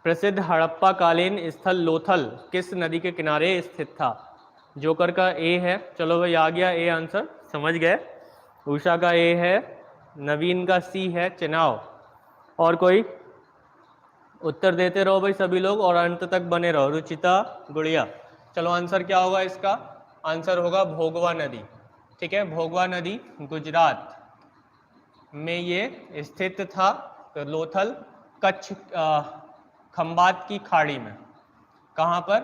प्रसिद्ध हड़प्पा कालीन स्थल लोथल किस नदी के किनारे स्थित था? जोकर का ए है। चलो भाई आ गया ए आंसर, समझ गए। उषा का ए है, नवीन का सी है, चिनाव। और कोई? उत्तर देते रहो भाई सभी लोग और अंत तक बने रहो। रुचिता, गुड़िया। चलो आंसर क्या होगा इसका? आंसर होगा भोगवा नदी। ठीक है, भोगवा नदी गुजरात में ये स्थित था। लोथल कच्छ खंभात की खाड़ी में। कहाँ पर?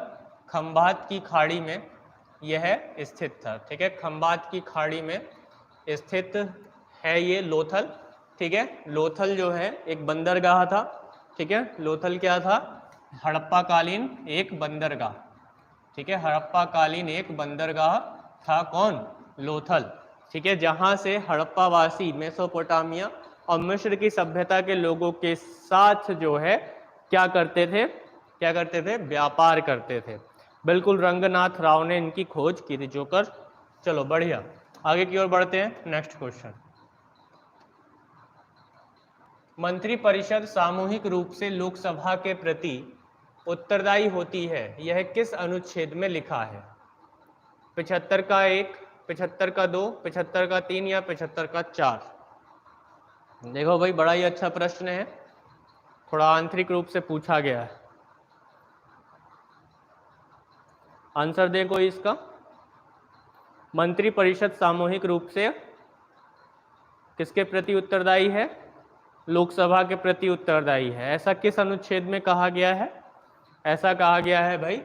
खंभात की खाड़ी में यह स्थित था। ठीक है, खंभात की खाड़ी में स्थित है ये लोथल। ठीक है, लोथल जो है एक बंदरगाह था। ठीक है, लोथल क्या था? हड़प्पा कालीन एक बंदरगाह। ठीक है, हड़प्पा कालीन एक बंदरगाह था। कौन? लोथल। ठीक है, जहां से हड़प्पा वासी मेसोपोटामिया और मिस्र की सभ्यता के लोगों के साथ जो है क्या करते थे? क्या करते थे? व्यापार करते थे। बिल्कुल रंगनाथ राव ने इनकी खोज की थी। जोकर। चलो बढ़िया, आगे की ओर बढ़ते हैं। नेक्स्ट क्वेश्चन, मंत्रिपरिषद सामूहिक रूप से लोकसभा के प्रति उत्तरदायी होती है, यह किस अनुच्छेद में लिखा है? 75 का 1, 75 का 2, 75 का 3 या 75 का 4? देखो भाई बड़ा ही अच्छा प्रश्न है, थोड़ा आंतरिक रूप से पूछा गया है। आंसर दे कोई इसका। मंत्रिपरिषद सामूहिक रूप से किसके प्रति उत्तरदायी है? लोकसभा के प्रति उत्तरदायी है। ऐसा किस अनुच्छेद में कहा गया है? ऐसा कहा गया है भाई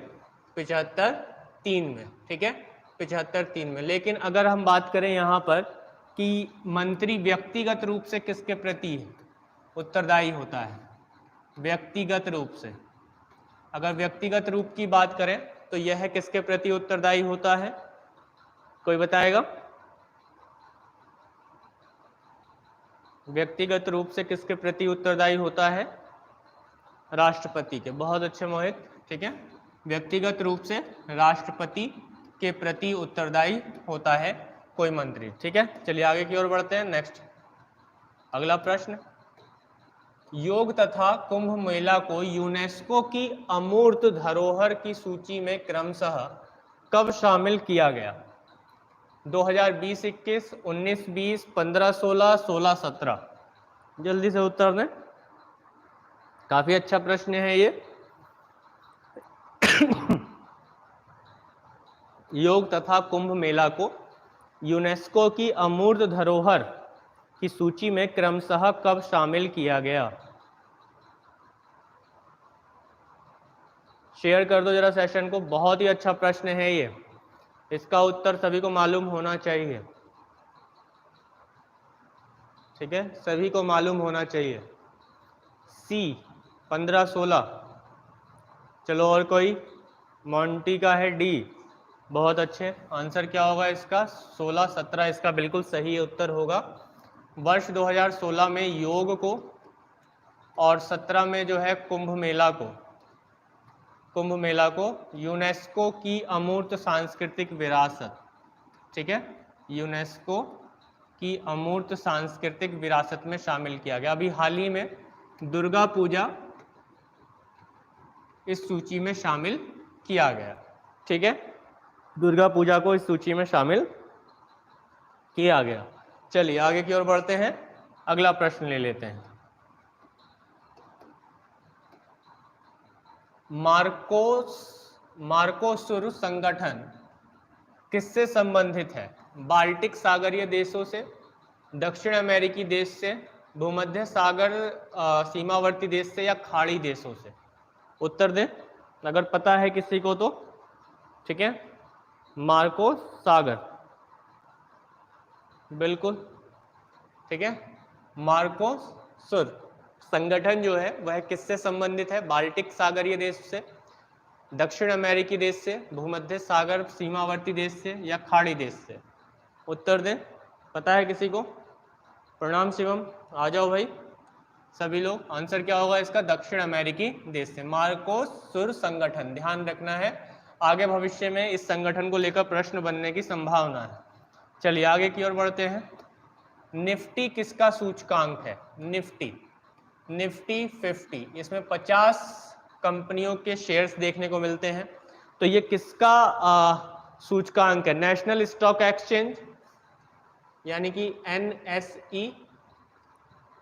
75(3) में। ठीक है, 75(3) में। लेकिन अगर हम बात करें यहाँ पर कि मंत्री व्यक्तिगत रूप से किसके प्रति उत्तरदायी होता है? व्यक्तिगत रूप से, अगर व्यक्तिगत रूप की बात करें तो यह किसके प्रति उत्तरदायी होता है? कोई बताएगा? व्यक्तिगत रूप से किसके प्रति उत्तरदायी होता है? राष्ट्रपति के। बहुत अच्छे मोहित। ठीक है, व्यक्तिगत रूप से राष्ट्रपति के प्रति उत्तरदायी होता है कोई मंत्री। ठीक है, चलिए आगे की ओर बढ़ते हैं। नेक्स्ट अगला प्रश्न, योग तथा कुंभ मेला को यूनेस्को की अमूर्त धरोहर की सूची में क्रमशः कब शामिल किया गया? 2020-21, 19-20, 15-16, 16-17? जल्दी से उत्तर दें। काफी अच्छा प्रश्न है ये। योग तथा कुंभ मेला को यूनेस्को की अमूर्त धरोहर की सूची में क्रमशः कब शामिल किया गया? शेयर कर दो जरा सेशन को। बहुत ही अच्छा प्रश्न है ये, इसका उत्तर सभी को मालूम होना चाहिए। ठीक है, सभी को मालूम होना चाहिए। सी 15-16। चलो और कोई, मॉन्टी का है डी, बहुत अच्छे। आंसर क्या होगा इसका? 16-17 इसका बिल्कुल सही उत्तर होगा। वर्ष 2016 में योग को और 17 में जो है कुंभ मेला को यूनेस्को की अमूर्त सांस्कृतिक विरासत, ठीक है, यूनेस्को की अमूर्त सांस्कृतिक विरासत में शामिल किया गया। अभी हाल ही में दुर्गा पूजा इस सूची में शामिल किया गया, ठीक है, दुर्गा पूजा को इस सूची में शामिल किया गया। चलिए आगे की ओर बढ़ते हैं, अगला प्रश्न ले लेते हैं। मार्कोसुर संगठन किससे संबंधित है? बाल्टिक सागरीय देशों से, दक्षिण अमेरिकी देश से, भूमध्य सागर सीमावर्ती देश से, या खाड़ी देशों से? उत्तर दें अगर पता है किसी को तो, ठीक है। मार्को सागर, बिल्कुल ठीक है। मार्कोसुर संगठन जो है वह किससे संबंधित है? बाल्टिक सागरीय देश से, दक्षिण अमेरिकी देश से, भूमध्य सागर सीमावर्ती देश से, या खाड़ी देश से? उत्तर दें, पता है किसी को? प्रणाम शिवम, आ जाओ भाई सभी लोग। आंसर क्या होगा इसका? दक्षिण अमेरिकी देश से। मार्कोसुर संगठन, ध्यान रखना है, आगे भविष्य में इस संगठन को लेकर प्रश्न बनने की संभावना है। चलिए आगे की ओर बढ़ते हैं। निफ्टी किसका सूचकांक है? निफ्टी 50, इसमें 50 कंपनियों के शेयर्स देखने को मिलते हैं। तो ये किसका सूचकांक है? नेशनल स्टॉक एक्सचेंज यानी कि NSE,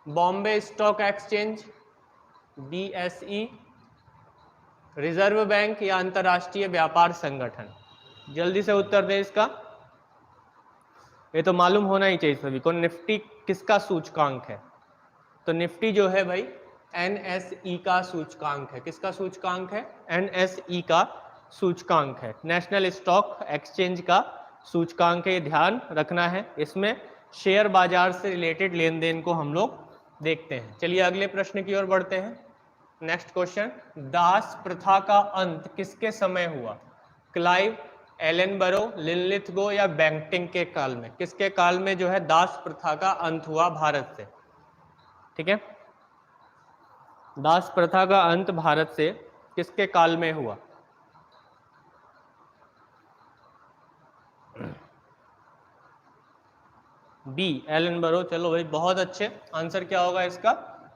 Bombay stock exchange BSE, reserve bank, या अंतरराष्ट्रीय व्यापार संगठन? जल्दी से उत्तर दें इसका, ये तो मालूम होना ही चाहिए सभी को। निफ्टी किसका सूचकांक है? तो निफ्टी जो है भाई NSE का सूचकांक है। किसका सूचकांक है? NSE का सूचकांक है, नेशनल स्टॉक एक्सचेंज का सूचकांक है, ध्यान रखना है। इसमें शेयर बाजार से रिलेटेड लेन देन को हम लोग देखते हैं। चलिए अगले प्रश्न की ओर बढ़ते हैं। नेक्स्ट क्वेश्चन, दास प्रथा का अंत किसके समय हुआ? क्लाइव, एलेनबरो, लिनलिथगो, या बैंक्टिंग के काल में? किसके काल में जो है दास प्रथा का अंत हुआ भारत से? ठीक है, दास प्रथा का अंत भारत से किसके काल में हुआ? बी एलेनबरो, चलो भाई बहुत अच्छे। आंसर क्या होगा इसका?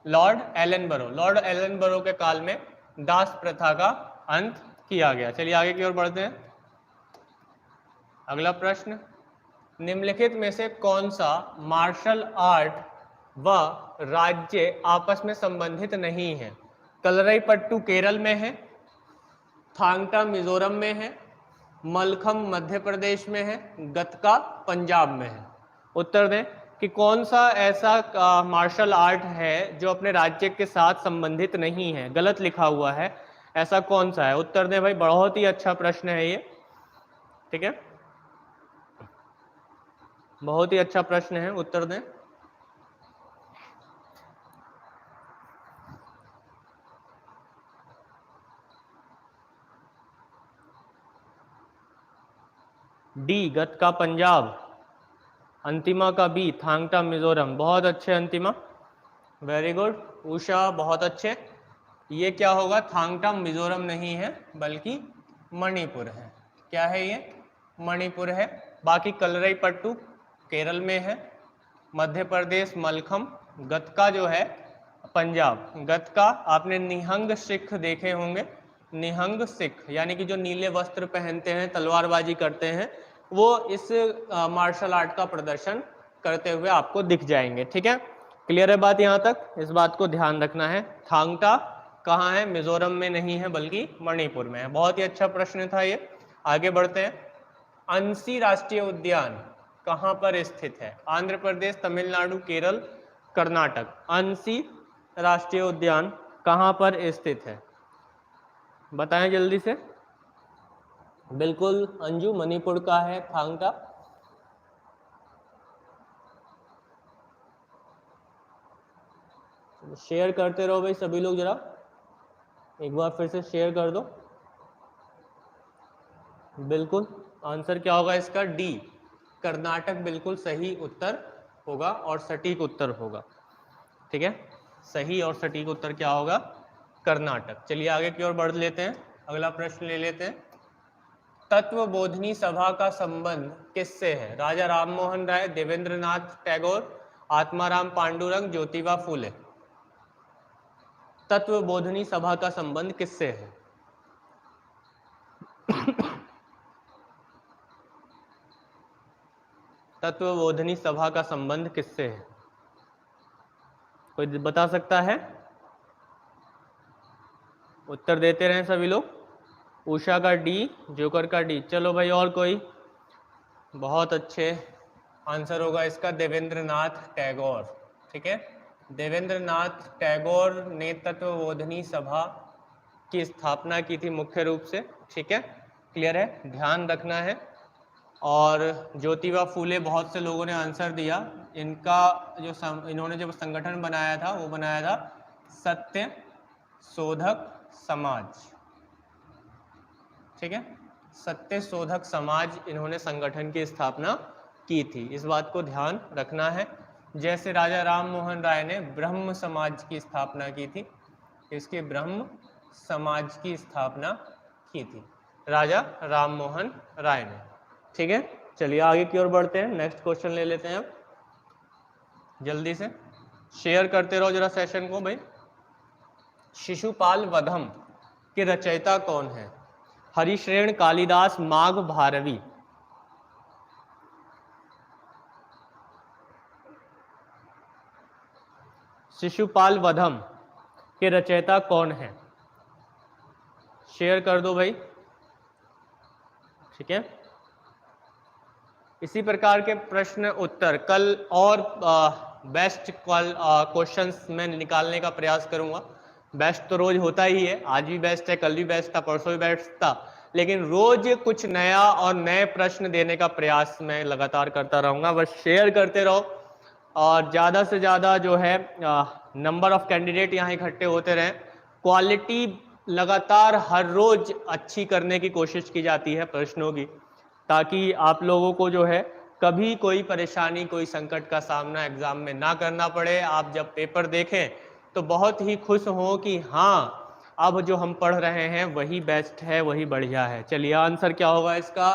Lord Ellenborough. लॉर्ड एलेनबरो के काल में दास प्रथा का अंत किया गया। चलिए आगे की ओर बढ़ते हैं। अगला प्रश्न, निम्नलिखित में से कौन सा मार्शल आर्ट व राज्य आपस में संबंधित नहीं है? कलरईपट्टू केरल में है, थांगटा मिजोरम में है, मलखम मध्य प्रदेश में है, गतका पंजाब में है? उत्तर दें कि कौन सा ऐसा मार्शल आर्ट है जो अपने राज्य के साथ संबंधित नहीं है। गलत लिखा हुआ है, ऐसा कौन सा है? उत्तर दें भाई, बहुत ही अच्छा प्रश्न है ये, ठीक है, बहुत ही अच्छा प्रश्न है, उत्तर दें। डी गतका पंजाब, अंतिमा का बी थांगटा मिजोरम। बहुत अच्छे अंतिमा, वेरी गुड। उषा बहुत अच्छे। ये क्या होगा? थांगटा मिजोरम नहीं है बल्कि मणिपुर है। क्या है ये? मणिपुर है। बाकी कलरईपट्टू केरल में है, मध्य प्रदेश मलखम, गतका जो है पंजाब। गतका आपने निहंग सिख देखे होंगे, निहंग सिख यानी कि जो नीले वस्त्र पहनते हैं, तलवारबाजी करते हैं, वो इस मार्शल आर्ट का प्रदर्शन करते हुए आपको दिख जाएंगे। ठीक है, क्लियर है बात यहाँ तक? इस बात को ध्यान रखना है। थांगटा कहाँ है? मिजोरम में नहीं है बल्कि मणिपुर में है। बहुत ही अच्छा प्रश्न था ये। आगे बढ़ते हैं। अंसी राष्ट्रीय उद्यान कहाँ पर स्थित है? आंध्र प्रदेश, तमिलनाडु, केरल, कर्नाटक। अंसी राष्ट्रीय उद्यान कहाँ पर स्थित है? बताएं जल्दी से। बिल्कुल अंजू, मणिपुर का है थांगटा। शेयर करते रहो भाई सभी लोग, जरा एक बार फिर से शेयर कर दो। बिल्कुल आंसर क्या होगा इसका? डी, कर्नाटक बिल्कुल सही उत्तर होगा और सटीक उत्तर होगा। ठीक है, सही और सटीक उत्तर क्या होगा? कर्नाटक। चलिए आगे की ओर बढ़ लेते हैं, अगला प्रश्न ले लेते हैं। तत्वबोधिनी सभा का संबंध किससे है? राजा राममोहन राय, देवेंद्रनाथ टैगोर, आत्माराम पांडुरंग, ज्योतिबा फूले। तत्वबोधिनी सभा का संबंध किससे है? तत्वबोधिनी सभा का संबंध किससे है? कोई बता सकता है? उत्तर देते रहे सभी लोग। उषा का डी, जोकर का डी। चलो भाई और कोई? बहुत अच्छे, आंसर होगा इसका देवेंद्रनाथ टैगोर। ठीक है, देवेंद्रनाथ टैगोर ने तत्वबोधिनी सभा की स्थापना की थी मुख्य रूप से। ठीक है, क्लियर है, ध्यान रखना है। और ज्योतिबा फूले, बहुत से लोगों ने आंसर दिया। इनका जो इन्होंने जब संगठन बनाया था वो बनाया था सत्य शोधक समाज। ठीक है, सत्य शोधक समाज इन्होंने संगठन की स्थापना की थी, इस बात को ध्यान रखना है। जैसे राजा राम मोहन राय ने ब्रह्म समाज की स्थापना की थी, इसके ब्रह्म समाज की स्थापना की थी राजा राम मोहन राय ने। ठीक है, चलिए आगे की ओर बढ़ते हैं, नेक्स्ट क्वेश्चन ले लेते हैं अब। जल्दी से शेयर करते रहो जरा सेशन को भाई। शिशुपाल वधम के रचयिता कौन है? हरिश्रेण, कालिदास, माघ, भारवी। शिशुपाल वधम के रचयिता कौन है? शेयर कर दो भाई। ठीक है, इसी प्रकार के प्रश्न उत्तर कल और बेस्ट क्वेश्चंस में निकालने का प्रयास करूंगा। बेस्ट तो रोज होता ही है, आज भी बेस्ट है, कल भी बेस्ट था, परसों भी बेस्ट था, लेकिन रोज कुछ नया और नए प्रश्न देने का प्रयास मैं लगातार करता रहूंगा। बस शेयर करते रहो और ज़्यादा से ज़्यादा जो है नंबर ऑफ कैंडिडेट यहाँ इकट्ठे होते रहें। क्वालिटी लगातार हर रोज अच्छी करने की कोशिश की जाती है प्रश्नों की, ताकि आप लोगों को जो है कभी कोई परेशानी, कोई संकट का सामना एग्जाम में ना करना पड़े। आप जब पेपर देखें तो बहुत ही खुश हो कि हाँ, अब जो हम पढ़ रहे हैं वही बेस्ट है, वही बढ़िया है। चलिए आंसर क्या होगा इसका?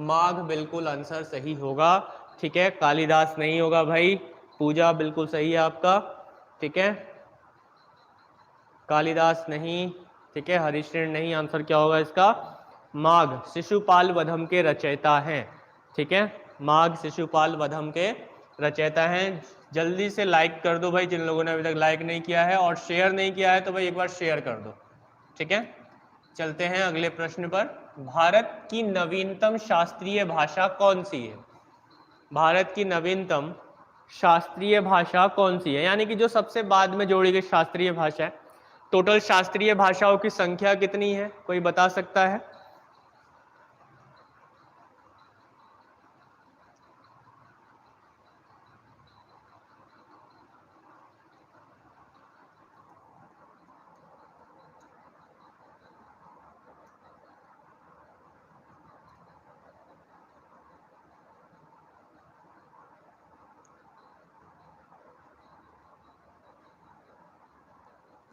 माघ बिल्कुल आंसर सही होगा। ठीक है, कालिदास नहीं होगा भाई। पूजा बिल्कुल सही है आपका। ठीक है, कालिदास नहीं। ठीक है, हरिश्रेण नहीं। आंसर क्या होगा इसका? माघ शिशुपाल वधम के रचयिता हैं। ठीक है, माघ शिशुपाल वधम के रचयिता हैं। जल्दी से लाइक कर दो भाई जिन लोगों ने अभी तक लाइक नहीं किया है, और शेयर नहीं किया है तो भाई एक बार शेयर कर दो। ठीक है, चलते हैं अगले प्रश्न पर। भारत की नवीनतम शास्त्रीय भाषा कौन सी है? भारत की नवीनतम शास्त्रीय भाषा कौन सी है, यानी कि जो सबसे बाद में जोड़ी गई शास्त्रीय भाषा है। टोटल शास्त्रीय भाषाओं की संख्या कितनी है, कोई बता सकता है?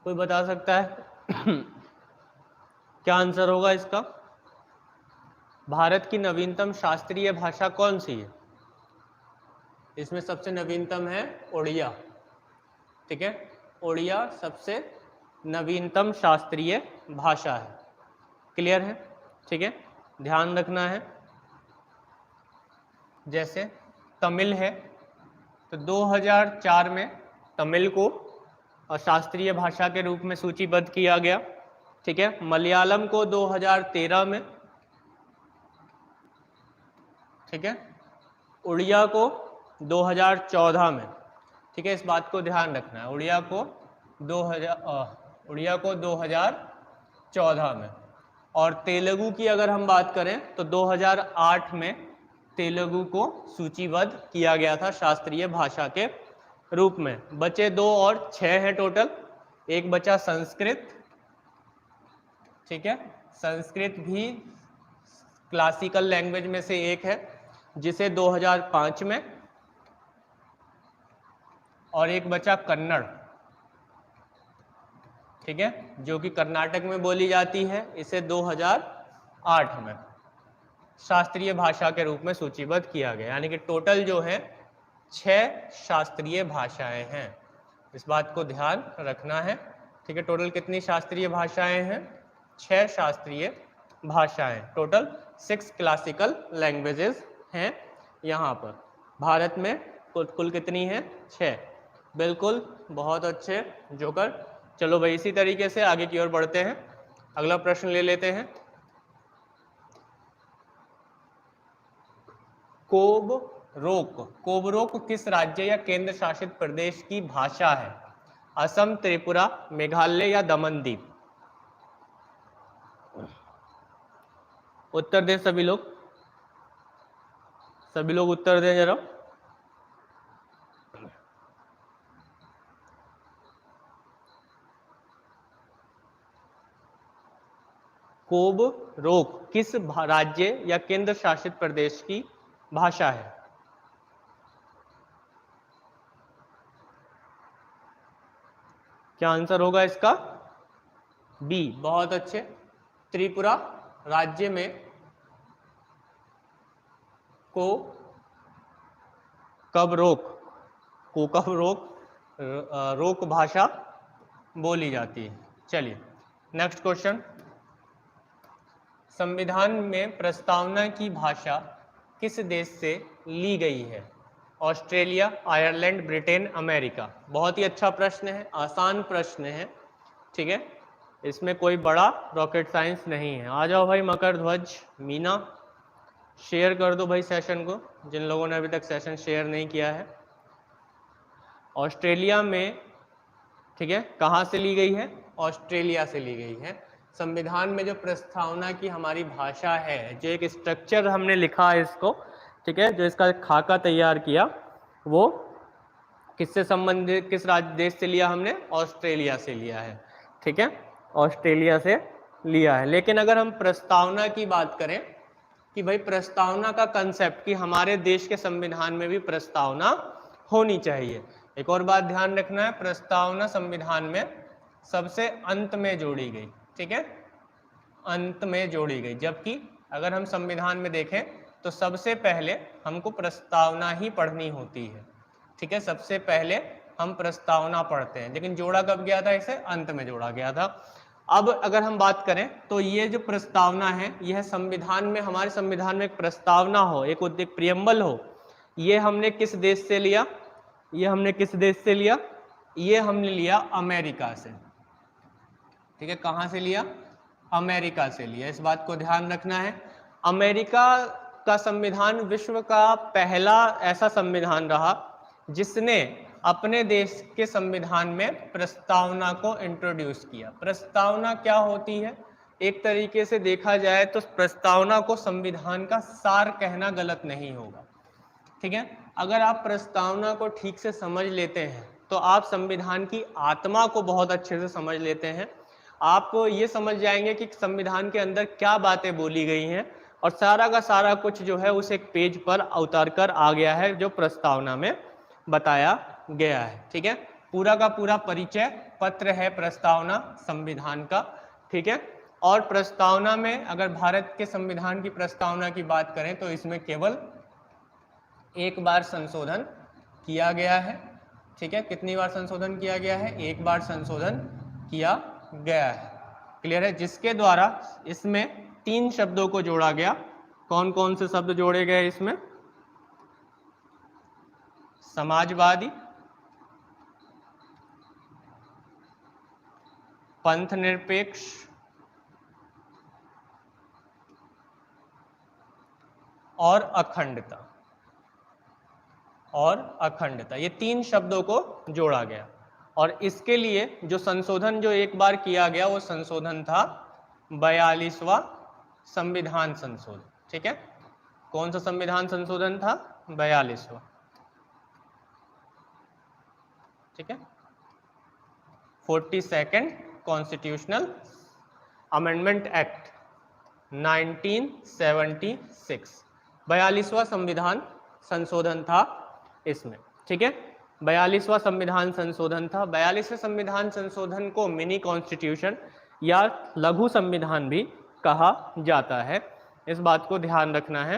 कोई बता सकता है? क्या आंसर होगा इसका? भारत की नवीनतम शास्त्रीय भाषा कौन सी है? इसमें सबसे नवीनतम है ओडिया। ठीक है, ओडिया सबसे नवीनतम शास्त्रीय भाषा है। क्लियर है? ठीक है, ध्यान रखना है। जैसे तमिल है तो 2004 में तमिल को शास्त्रीय भाषा के रूप में सूचीबद्ध किया गया। ठीक है, मलयालम को 2013 में। ठीक है, उड़िया को 2014 में। ठीक है, इस बात को ध्यान रखना है, उड़िया को 2014 में। और तेलुगु की अगर हम बात करें तो 2008 में तेलुगु को सूचीबद्ध किया गया था शास्त्रीय भाषा के रूप में। बचे 2 और 6 हैं टोटल। एक बचा संस्कृत, ठीक है, संस्कृत भी क्लासिकल लैंग्वेज में से एक है जिसे 2005 में, और एक बचा कन्नड़, ठीक है, जो कि कर्नाटक में बोली जाती है, इसे 2008 में शास्त्रीय भाषा के रूप में सूचीबद्ध किया गया। यानी कि टोटल जो है 6 शास्त्रीय भाषाएं हैं, इस बात को ध्यान रखना है, ठीक है। टोटल कितनी शास्त्रीय भाषाएं हैं? 6 शास्त्रीय भाषाएं, टोटल 6 क्लासिकल लैंग्वेजेस हैं यहाँ पर। भारत में कुल कितनी है? 6। बिल्कुल, बहुत अच्छे जोकर। चलो भाई, इसी तरीके से आगे की ओर बढ़ते हैं। अगला प्रश्न ले लेते हैं। कोबरोक किस राज्य या केंद्र शासित प्रदेश की भाषा है? असम, त्रिपुरा, मेघालय या दमन दीव? उत्तर दें सभी लोग, सभी लोग उत्तर दें जरा। कोबरोक किस राज्य या केंद्र शासित प्रदेश की भाषा है? क्या आंसर होगा इसका? बी, बहुत अच्छे। त्रिपुरा राज्य में कोकबरोक भाषा बोली जाती है। चलिए नेक्स्ट क्वेश्चन। संविधान में प्रस्तावना की भाषा किस देश से ली गई है? Australia, Ireland, Britain, America? बहुत ही अच्छा प्रश्न है, आसान प्रश्न है, ठीक है, इसमें कोई बड़ा रॉकेट साइंस नहीं है। आ जाओ भाई मकर ध्वज, मीना, शेयर कर दो भाई सेशन को, जिन लोगों ने अभी तक सेशन शेयर नहीं किया है। ऑस्ट्रेलिया में, ठीक है, कहाँ से ली गई है? ऑस्ट्रेलिया से ली गई है। संविधान में जो प्रस्तावना की हमारी भाषा है, जो एक स्ट्रक्चर हमने लिखा है इसको, ठीक है, जो इसका खाका तैयार किया, वो किससे संबंधित, किस राज्य देश से लिया हमने? ऑस्ट्रेलिया से लिया है, ठीक है, ऑस्ट्रेलिया से लिया है। लेकिन अगर हम प्रस्तावना की बात करें कि भाई प्रस्तावना का कंसेप्ट, कि हमारे देश के संविधान में भी प्रस्तावना होनी चाहिए। एक और बात ध्यान रखना है, प्रस्तावना संविधान में सबसे अंत में जोड़ी गई, ठीक है, अंत में जोड़ी गई। जबकि अगर हम संविधान में देखें तो सबसे पहले हमको प्रस्तावना ही पढ़नी होती है, ठीक है, सबसे पहले हम प्रस्तावना पढ़ते हैं। लेकिन जोड़ा कब गया था? इसे अंत में जोड़ा गया था। अब अगर हम बात करें तो ये जो प्रस्तावना है, यह संविधान में, हमारे संविधान में एक प्रस्तावना हो, एक प्रियम्बल हो, ये हमने किस देश से लिया? ये हमने किस देश से लिया? ये हमने लिया अमेरिका से, ठीक है। कहाँ से लिया? अमेरिका से लिया, इस बात को ध्यान रखना है। अमेरिका का संविधान विश्व का पहला ऐसा संविधान रहा जिसने अपने देश के संविधान में प्रस्तावना को इंट्रोड्यूस किया। प्रस्तावना क्या होती है? एक तरीके से देखा जाए तो प्रस्तावना को संविधान का सार कहना गलत नहीं होगा, ठीक है। अगर आप प्रस्तावना को ठीक से समझ लेते हैं तो आप संविधान की आत्मा को बहुत अच्छे से समझ लेते हैं। आप ये समझ जाएंगे कि संविधान के अंदर क्या बातें बोली गई हैं, और सारा का सारा कुछ जो है उस एक पेज पर उतार कर आ गया है जो प्रस्तावना में बताया गया है, ठीक है। पूरा का पूरा परिचय पत्र है प्रस्तावना संविधान का, ठीक है। और प्रस्तावना में अगर भारत के संविधान की प्रस्तावना की बात करें तो इसमें केवल एक बार संशोधन किया गया है, ठीक है। कितनी बार संशोधन किया गया है? एक बार संशोधन किया गया है, क्लियर है, जिसके द्वारा इसमें 3 शब्दों को जोड़ा गया। कौन कौन से शब्द जोड़े गए इसमें? समाजवादी, पंथ निरपेक्ष और अखंडता, ये 3 शब्दों को जोड़ा गया। और इसके लिए जो संशोधन जो एक बार किया गया वो संशोधन था 42वां संविधान संशोधन, ठीक है। कौन सा संविधान संशोधन था? 42वां। ठीक है, 42nd कॉन्स्टिट्यूशनल अमेंडमेंट एक्ट 1976, 42वां संविधान संशोधन था इसमें। ठीक है, 42वां संविधान संशोधन था। 42वें संविधान संशोधन को मिनी कॉन्स्टिट्यूशन या लघु संविधान भी कहा जाता है, इस बात को ध्यान रखना है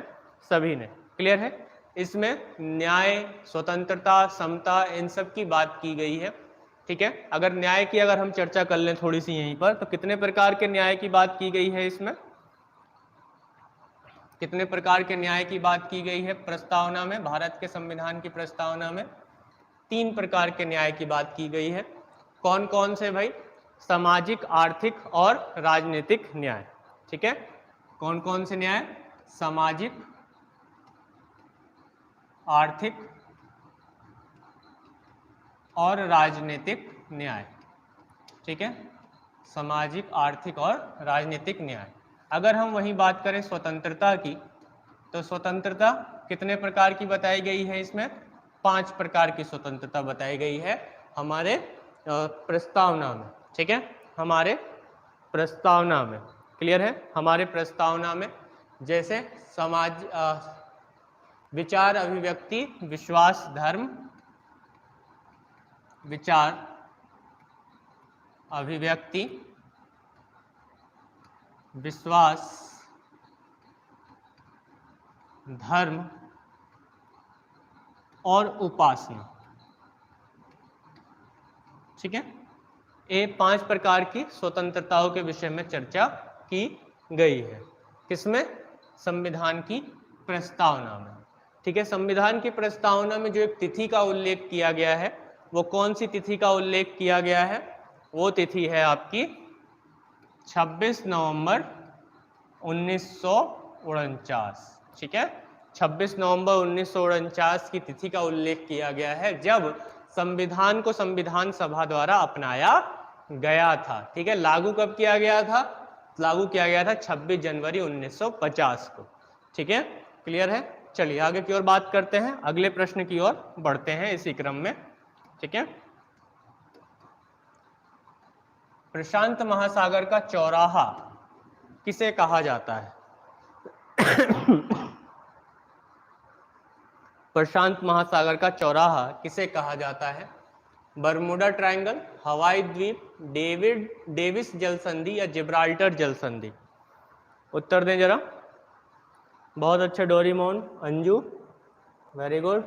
सभी ने। क्लियर है? इसमें न्याय, स्वतंत्रता, समता, इन सब की बात की गई है। ठीक है, अगर न्याय की अगर हम चर्चा कर लें थोड़ी सी यहीं पर, तो कितने प्रकार के न्याय की बात की गई है इसमें? कितने प्रकार के न्याय की बात की गई है प्रस्तावना में? भारत के संविधान की प्रस्तावना में 3 प्रकार के न्याय की बात की गई है। कौन कौन से भाई? सामाजिक, आर्थिक और राजनीतिक न्याय। ठीक है, कौन कौन से न्याय? सामाजिक, आर्थिक और राजनीतिक न्याय। ठीक है, सामाजिक, आर्थिक और राजनीतिक न्याय। अगर हम वही बात करें स्वतंत्रता की, तो स्वतंत्रता कितने प्रकार की बताई गई है इसमें? 5 प्रकार की स्वतंत्रता बताई गई है हमारे प्रस्तावना में। ठीक है, हमारे प्रस्तावना में। क्लियर है? हमारे प्रस्तावना में जैसे समाज, विचार, अभिव्यक्ति, विश्वास, धर्म, विचार, अभिव्यक्ति, विश्वास, धर्म और उपासना। ठीक है, ये 5 प्रकार की स्वतंत्रताओं के विषय में चर्चा की गई है। किसमें? संविधान की प्रस्तावना में। ठीक है, संविधान की प्रस्तावना में जो एक तिथि का उल्लेख किया गया है, वो कौन सी तिथि का उल्लेख किया गया है? वो तिथि है आपकी 26 नवंबर 1949। ठीक है, 26 नवंबर 1949 की तिथि का उल्लेख किया गया है, जब संविधान को संविधान सभा द्वारा अपनाया गया था। ठीक है, लागू कब किया गया था? लागू किया गया था 26 जनवरी 1950 को। ठीक है, क्लियर है? चलिए आगे की ओर बात करते हैं, अगले प्रश्न की ओर बढ़ते हैं इसी क्रम में। ठीक है, प्रशांत महासागर का चौराहा किसे कहा जाता है? प्रशांत महासागर का चौराहा किसे कहा जाता है? बरमुडा ट्रायंगल, हवाई द्वीप, डेविस जल संधि या जिब्राल्टर जल संधि? उत्तर दें जरा। बहुत अच्छे Doraemon, Anju, very good.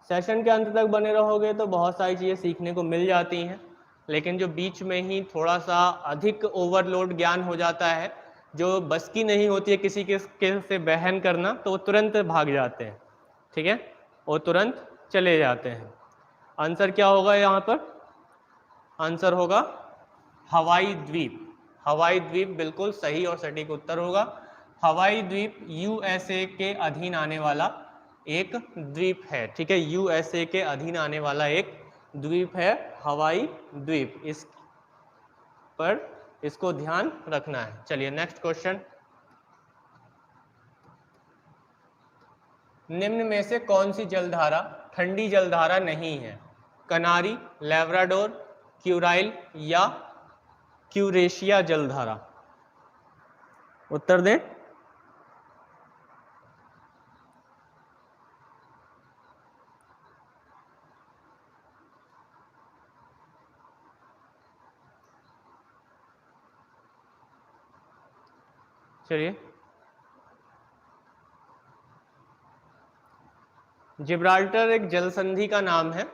Session के अंत तक बने रहोगे तो बहुत सारी चीज़ें सीखने को मिल जाती हैं, लेकिन जो बीच में ही थोड़ा सा अधिक ओवरलोड ज्ञान हो जाता है, जो बस की नहीं होती है किसी के से बहन करना, तो वो तुरंत भाग जाते हैं। ठीक है, वो तुरंत चले जाते हैं। आंसर क्या होगा यहाँ पर? आंसर होगा हवाई द्वीप। हवाई द्वीप बिल्कुल सही और सटीक उत्तर होगा। हवाई द्वीप यूएसए के अधीन आने वाला एक द्वीप है। ठीक है, यूएसए के अधीन आने वाला एक द्वीप है हवाई द्वीप। इस पर इसको ध्यान रखना है। चलिए नेक्स्ट क्वेश्चन। निम्न में से कौन सी जलधारा ठंडी जलधारा नहीं है? कनारी, लेब्राडोर, क्यूराइल या क्यूरेशिया जलधारा? उत्तर दें। चलिए, जिब्राल्टर एक जल संधि का नाम है।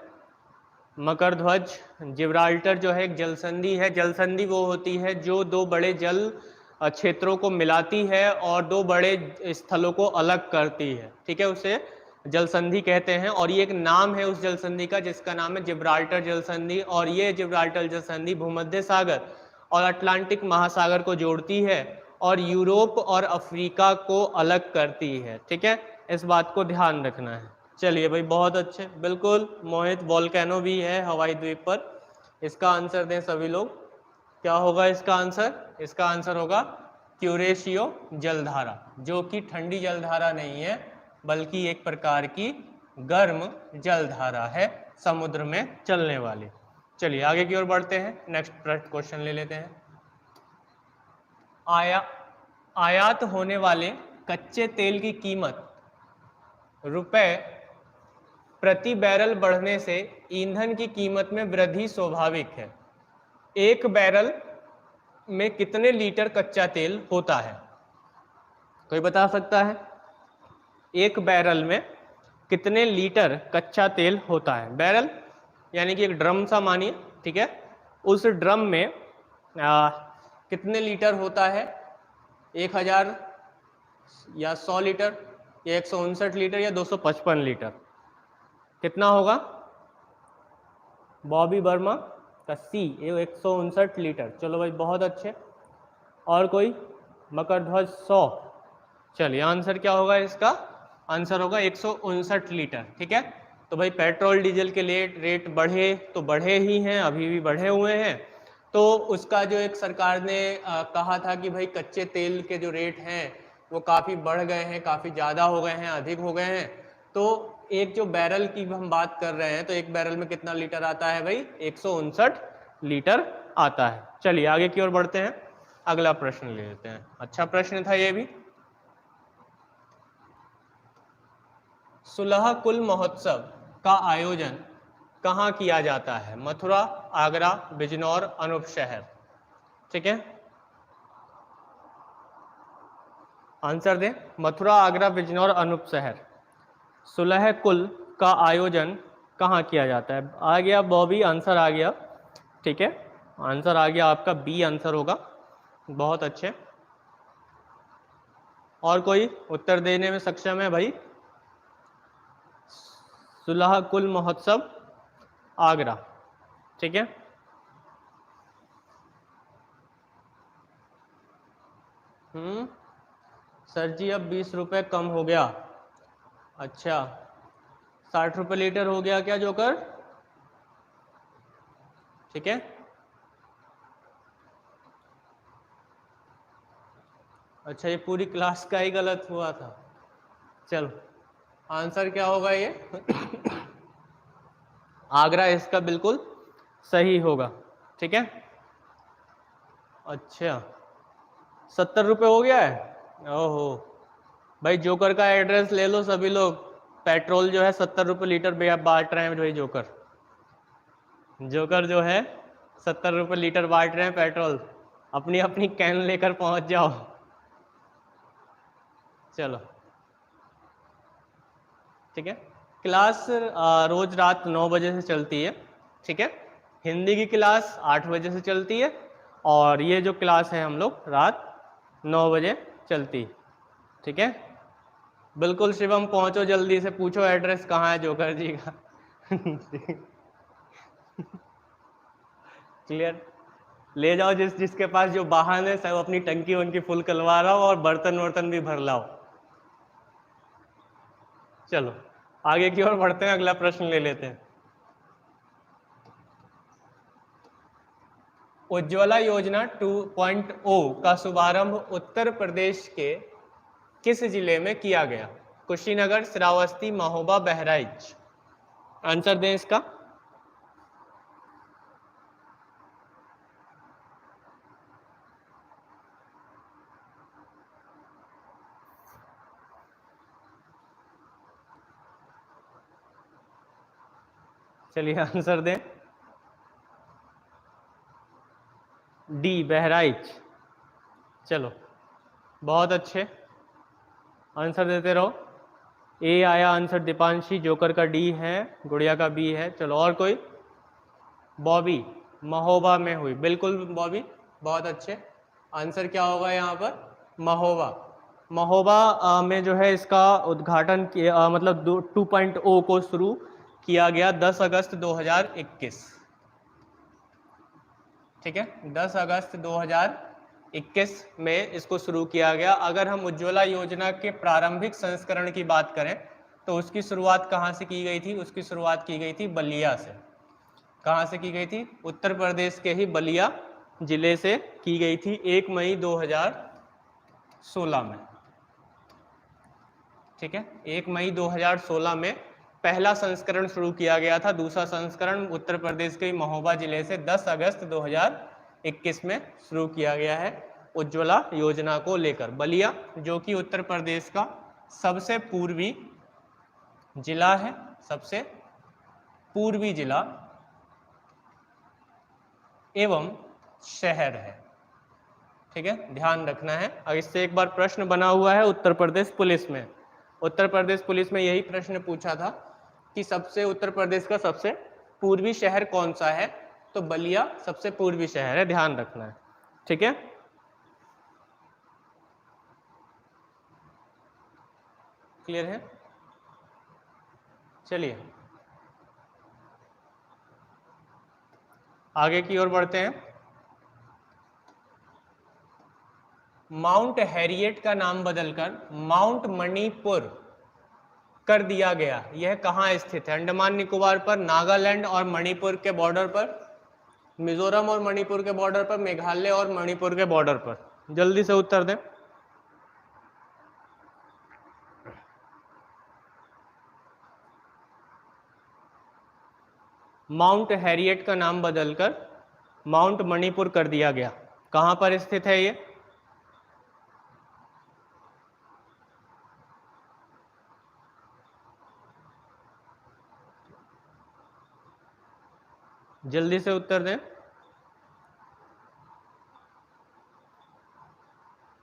मकर ध्वज, जिब्राल्टर जो है एक जल संधि है। जल संधि वो होती है जो 2 बड़े जल क्षेत्रों को मिलाती है और 2 बड़े स्थलों को अलग करती है। ठीक है, उसे जल संधि कहते हैं, और ये एक नाम है उस जल संधि का जिसका नाम है जिब्राल्टर जल संधि। और ये जिब्राल्टर जल संधि भूमध्य सागर और अटलांटिक महासागर को जोड़ती है और यूरोप और अफ्रीका को अलग करती है। ठीक है, इस बात को ध्यान रखना है। चलिए भाई, बहुत अच्छे, बिल्कुल मोहित। वोल्केनो भी है हवाई द्वीप पर। इसका आंसर दें सभी लोग। क्या होगा इसका आंसर? इसका आंसर होगा क्यूरेशियो जलधारा, जो कि ठंडी जलधारा नहीं है बल्कि एक प्रकार की गर्म जलधारा है। समुद्र में चलने वाली। चलिए आगे की ओर बढ़ते हैं, नेक्स्ट क्वेश्चन ले लेते हैं। आयात होने वाले कच्चे तेल की कीमत रुपए प्रति बैरल बढ़ने से ईंधन की कीमत में वृद्धि स्वाभाविक है। एक बैरल में कितने लीटर कच्चा तेल होता है? कोई बता सकता है? एक बैरल में कितने लीटर कच्चा तेल होता है? बैरल यानी कि एक ड्रम सा मानिए, ठीक है। उस ड्रम में कितने लीटर होता है? 1000 या 100 लीटर या 159 लीटर या 255 लीटर? कितना होगा? बॉबी वर्मा का सी 159 लीटर। चलो भाई बहुत अच्छे। और कोई? मकर ध्वज 100। चलिए आंसर क्या होगा इसका? आंसर होगा 159 लीटर, ठीक है। तो भाई पेट्रोल डीजल के लिए रेट बढ़े तो बढ़े ही हैं, अभी भी बढ़े हुए हैं। तो उसका जो एक सरकार ने कहा था कि भाई कच्चे तेल के जो रेट हैं वो काफ़ी बढ़ गए हैं, काफ़ी ज़्यादा हो गए हैं, अधिक हो गए हैं। तो एक जो बैरल की हम बात कर रहे हैं, तो एक बैरल में कितना लीटर आता है भाई? 159 लीटर आता है। चलिए आगे की ओर बढ़ते हैं, अगला प्रश्न ले लेते हैं। अच्छा प्रश्न था ये भी। सुलह कुल महोत्सव का आयोजन कहाँ किया जाता है? मथुरा, आगरा, बिजनौर, अनूप शहर। ठीक है, आंसर दें। मथुरा, आगरा, बिजनौर, अनूप शहर। सुलह कुल का आयोजन कहाँ किया जाता है? आ गया बॉबी, आंसर आ गया, ठीक है। आंसर आ गया आपका बी आंसर होगा। बहुत अच्छे। और कोई उत्तर देने में सक्षम है भाई? सुलह कुल महोत्सव आगरा, ठीक है। सर जी अब 20 रुपये कम हो गया। अच्छा 60 रुपये लीटर हो गया क्या जोकर? ठीक है, अच्छा ये पूरी क्लास का ही गलत हुआ था। चलो आंसर क्या होगा ये? आगरा इसका बिल्कुल सही होगा, ठीक है। अच्छा 70 रुपये हो गया है। ओहो भाई जोकर का एड्रेस ले लो सभी लोग। पेट्रोल जो है 70 रुपये लीटर बांट रहे हैं भाई जोकर। जोकर जो है 70 रुपये लीटर बांट रहे हैं पेट्रोल। अपनी अपनी कैन लेकर पहुंच जाओ। चलो ठीक है, क्लास रोज रात 9 बजे से चलती है, ठीक है। हिंदी की क्लास 8 बजे से चलती है और ये जो क्लास है हम लोग रात 9 बजे चलती, ठीक है। बिल्कुल शिवम पहुंचो जल्दी से, पूछो एड्रेस कहाँ है जोकर जी का। क्लियर? ले जाओ जिसके पास जो वाहन है सब अपनी टंकी उनकी फुल करवा रहा हो और बर्तन वर्तन भी भर लाओ। चलो आगे की ओर बढ़ते हैं, अगला प्रश्न ले लेते हैं। उज्ज्वला योजना 2.0 का शुभारंभ उत्तर प्रदेश के किस जिले में किया गया? कुशीनगर, श्रावस्ती, महोबा, बहराइच। आंसर दें इसका। चलिए आंसर दें। डी बहराइच। चलो बहुत अच्छे, आंसर देते रहो। ए आया आंसर दीपांशी, जोकर का डी है, गुड़िया का बी है। चलो और कोई? बॉबी महोबा में हुई, बिल्कुल बॉबी बहुत अच्छे। आंसर क्या होगा यहाँ पर? महोबा। महोबा में जो है इसका उद्घाटन किया, मतलब 2.0 को शुरू किया गया 10 अगस्त 2021, ठीक है। 10 अगस्त 2021 में इसको शुरू किया गया। अगर हम उज्ज्वला योजना के प्रारंभिक संस्करण की बात करें तो उसकी शुरुआत कहाँ से की गई थी? उसकी शुरुआत की गई थी बलिया से। कहाँ से की गई थी? उत्तर प्रदेश के ही बलिया जिले से की गई थी 1 मई 2016 में, ठीक है। 1 मई 2016 में पहला संस्करण शुरू किया गया था। दूसरा संस्करण उत्तर प्रदेश के महोबा जिले से 10 अगस्त 2021 में शुरू किया गया है उज्ज्वला योजना को लेकर। बलिया जो कि उत्तर प्रदेश का सबसे पूर्वी जिला है, सबसे पूर्वी जिला एवं शहर है, ठीक है, ध्यान रखना है। और इससे एक बार प्रश्न बना हुआ है उत्तर प्रदेश पुलिस में। उत्तर प्रदेश पुलिस में यही प्रश्न पूछा था कि सबसे उत्तर प्रदेश का सबसे पूर्वी शहर कौन सा है, तो बलिया सबसे पूर्वी शहर है, ध्यान रखना है, ठीक है। क्लियर है? चलिए आगे की ओर बढ़ते हैं। माउंट हैरियट का नाम बदलकर माउंट मणिपुर कर दिया गया। यह कहाँ स्थित है? अंडमान निकोबार पर, नागालैंड और मणिपुर के बॉर्डर पर, मिजोरम और मणिपुर के बॉर्डर पर, मेघालय और मणिपुर के बॉर्डर पर। जल्दी से उत्तर दें। माउंट हैरियट का नाम बदलकर माउंट मणिपुर कर दिया गया, कहां पर स्थित है ये? जल्दी से उत्तर दें।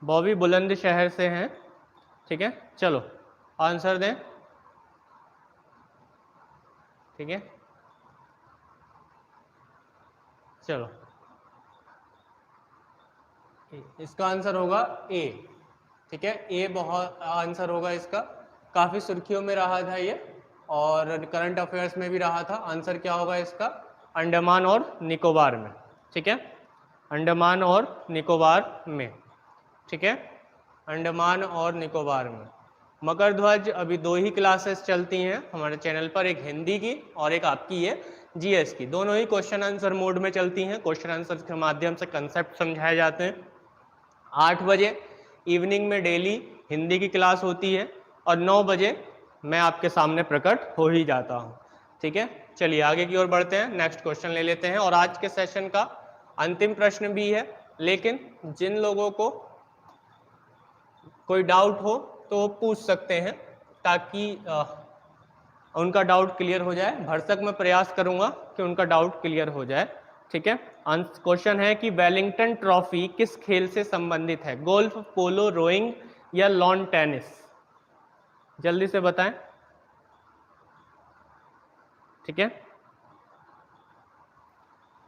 बॉबी बुलंदशहर से हैं, ठीक है, चलो आंसर दें, ठीक है, चलो इसका आंसर होगा ए, ठीक है, ए बहुत आंसर होगा इसका। काफी सुर्खियों में रहा था ये और करंट अफेयर्स में भी रहा था। आंसर क्या होगा इसका? अंडमान और निकोबार में, ठीक है, अंडमान और निकोबार में, ठीक है, अंडमान और निकोबार में। मकर ध्वज अभी 2 ही क्लासेस चलती हैं हमारे चैनल पर, एक हिंदी की और एक आपकी ये जीएस की। दोनों ही क्वेश्चन आंसर मोड में चलती हैं। क्वेश्चन आंसर के माध्यम से कंसेप्ट समझाए जाते हैं। 8 बजे इवनिंग में डेली हिंदी की क्लास होती है और 9 बजे मैं आपके सामने प्रकट हो ही जाता हूँ, ठीक है। चलिए आगे की ओर बढ़ते हैं, नेक्स्ट क्वेश्चन ले लेते हैं। और आज के सेशन का अंतिम प्रश्न भी है, लेकिन जिन लोगों को कोई डाउट हो तो वो पूछ सकते हैं ताकि उनका डाउट क्लियर हो जाए। भरसक मैं प्रयास करूंगा कि उनका डाउट क्लियर हो जाए, ठीक है। क्वेश्चन है कि वेलिंगटन ट्रॉफी किस खेल से संबंधित है? गोल्फ, पोलो, रोइंग या लॉन टेनिस? जल्दी से बताएं, ठीक है।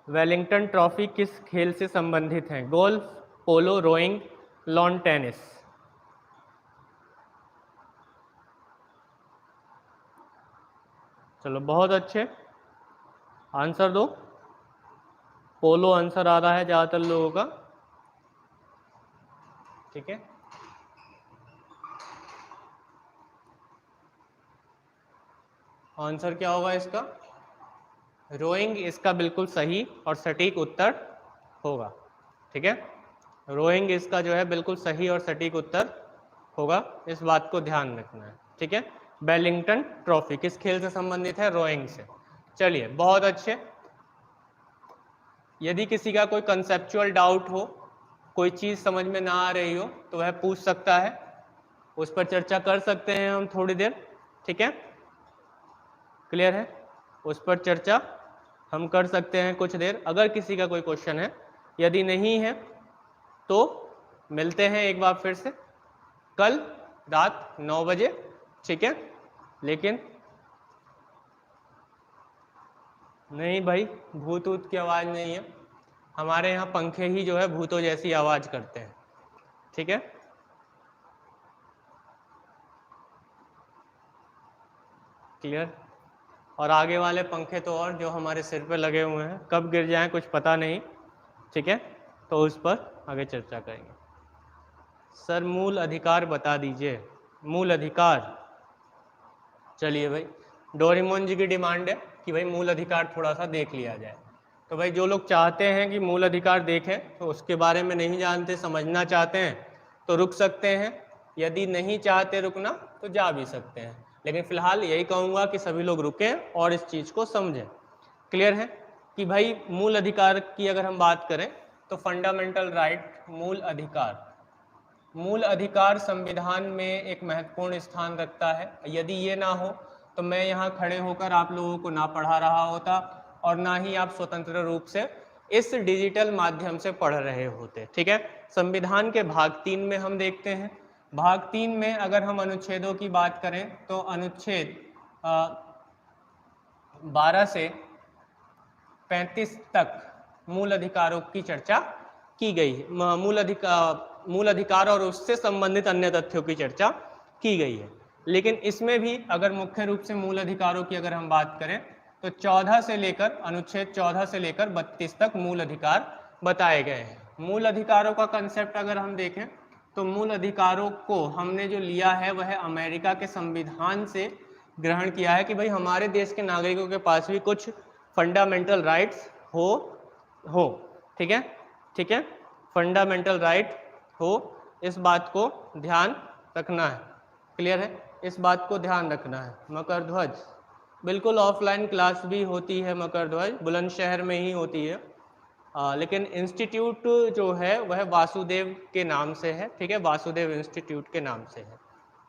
वेलिंगटन ट्रॉफी किस खेल से संबंधित है? गोल्फ, पोलो, रोइंग, लॉन टेनिस? चलो बहुत अच्छे, आंसर दो। पोलो आंसर आ रहा है ज्यादातर लोगों का, ठीक है। आंसर क्या होगा इसका? रोइंग इसका बिल्कुल सही और सटीक उत्तर होगा, ठीक है। रोइंग इसका जो है बिल्कुल सही और सटीक उत्तर होगा, इस बात को ध्यान रखना है, ठीक है। वेलिंगटन ट्रॉफी किस खेल से संबंधित है? रोइंग से। चलिए बहुत अच्छे। यदि किसी का कोई कंसेप्चुअल डाउट हो, कोई चीज समझ में ना आ रही हो तो वह पूछ सकता है, उस पर चर्चा कर सकते हैं हम थोड़ी देर, ठीक है। क्लियर है? उस पर चर्चा हम कर सकते हैं कुछ देर, अगर किसी का कोई क्वेश्चन है। यदि नहीं है तो मिलते हैं एक बार फिर से कल रात 9 बजे, ठीक है। लेकिन नहीं भाई, भूत ऊत की आवाज नहीं है, हमारे यहाँ पंखे ही जो है भूतों जैसी आवाज करते हैं, ठीक है। क्लियर? और आगे वाले पंखे तो और जो हमारे सिर पे लगे हुए हैं, कब गिर जाएं कुछ पता नहीं, ठीक है, तो उस पर आगे चर्चा करेंगे। सर मूल अधिकार बता दीजिए। मूल अधिकार, चलिए भाई, डोरेमोन जी की डिमांड है कि भाई मूल अधिकार थोड़ा सा देख लिया जाए। तो भाई जो लोग चाहते हैं कि मूल अधिकार देखें, तो उसके बारे में नहीं जानते, समझना चाहते हैं तो रुक सकते हैं, यदि नहीं चाहते रुकना तो जा भी सकते हैं। लेकिन फिलहाल यही कहूँगा कि सभी लोग रुकें और इस चीज़ को समझें। क्लियर है कि भाई मूल अधिकार की अगर हम बात करें तो फंडामेंटल राइट, मूल अधिकार संविधान में एक महत्वपूर्ण स्थान रखता है। यदि ये ना हो तो मैं यहाँ खड़े होकर आप लोगों को ना पढ़ा रहा होता और ना ही आप स्वतंत्र रूप से इस डिजिटल माध्यम से पढ़ रहे होते। ठीक है, संविधान के भाग 3 में हम देखते हैं। भाग 3 में अगर हम अनुच्छेदों की बात करें तो अनुच्छेद 12 से 35 तक मूल अधिकारों की चर्चा की गई है। मूल अधिकार और उससे संबंधित अन्य तथ्यों की चर्चा की गई है। लेकिन इसमें भी अगर मुख्य रूप से मूल अधिकारों की अगर हम बात करें तो 14 से लेकर अनुच्छेद 14 से लेकर 32 तक मूल अधिकार बताए गए हैं। मूल अधिकारों का कंसेप्ट अगर हम देखें तो मूल अधिकारों को हमने जो लिया है वह अमेरिका के संविधान से ग्रहण किया है कि भाई हमारे देश के नागरिकों के पास भी कुछ फंडामेंटल राइट्स हो। ठीक है, ठीक है, फंडामेंटल राइट हो, इस बात को ध्यान रखना है। क्लियर है, इस बात को ध्यान रखना है। मकर ध्वज, बिल्कुल ऑफलाइन क्लास भी होती है मकर ध्वज, बुलंदशहर में ही होती है, लेकिन इंस्टीट्यूट जो है वह वासुदेव के नाम से है। ठीक है, वासुदेव इंस्टीट्यूट के नाम से है।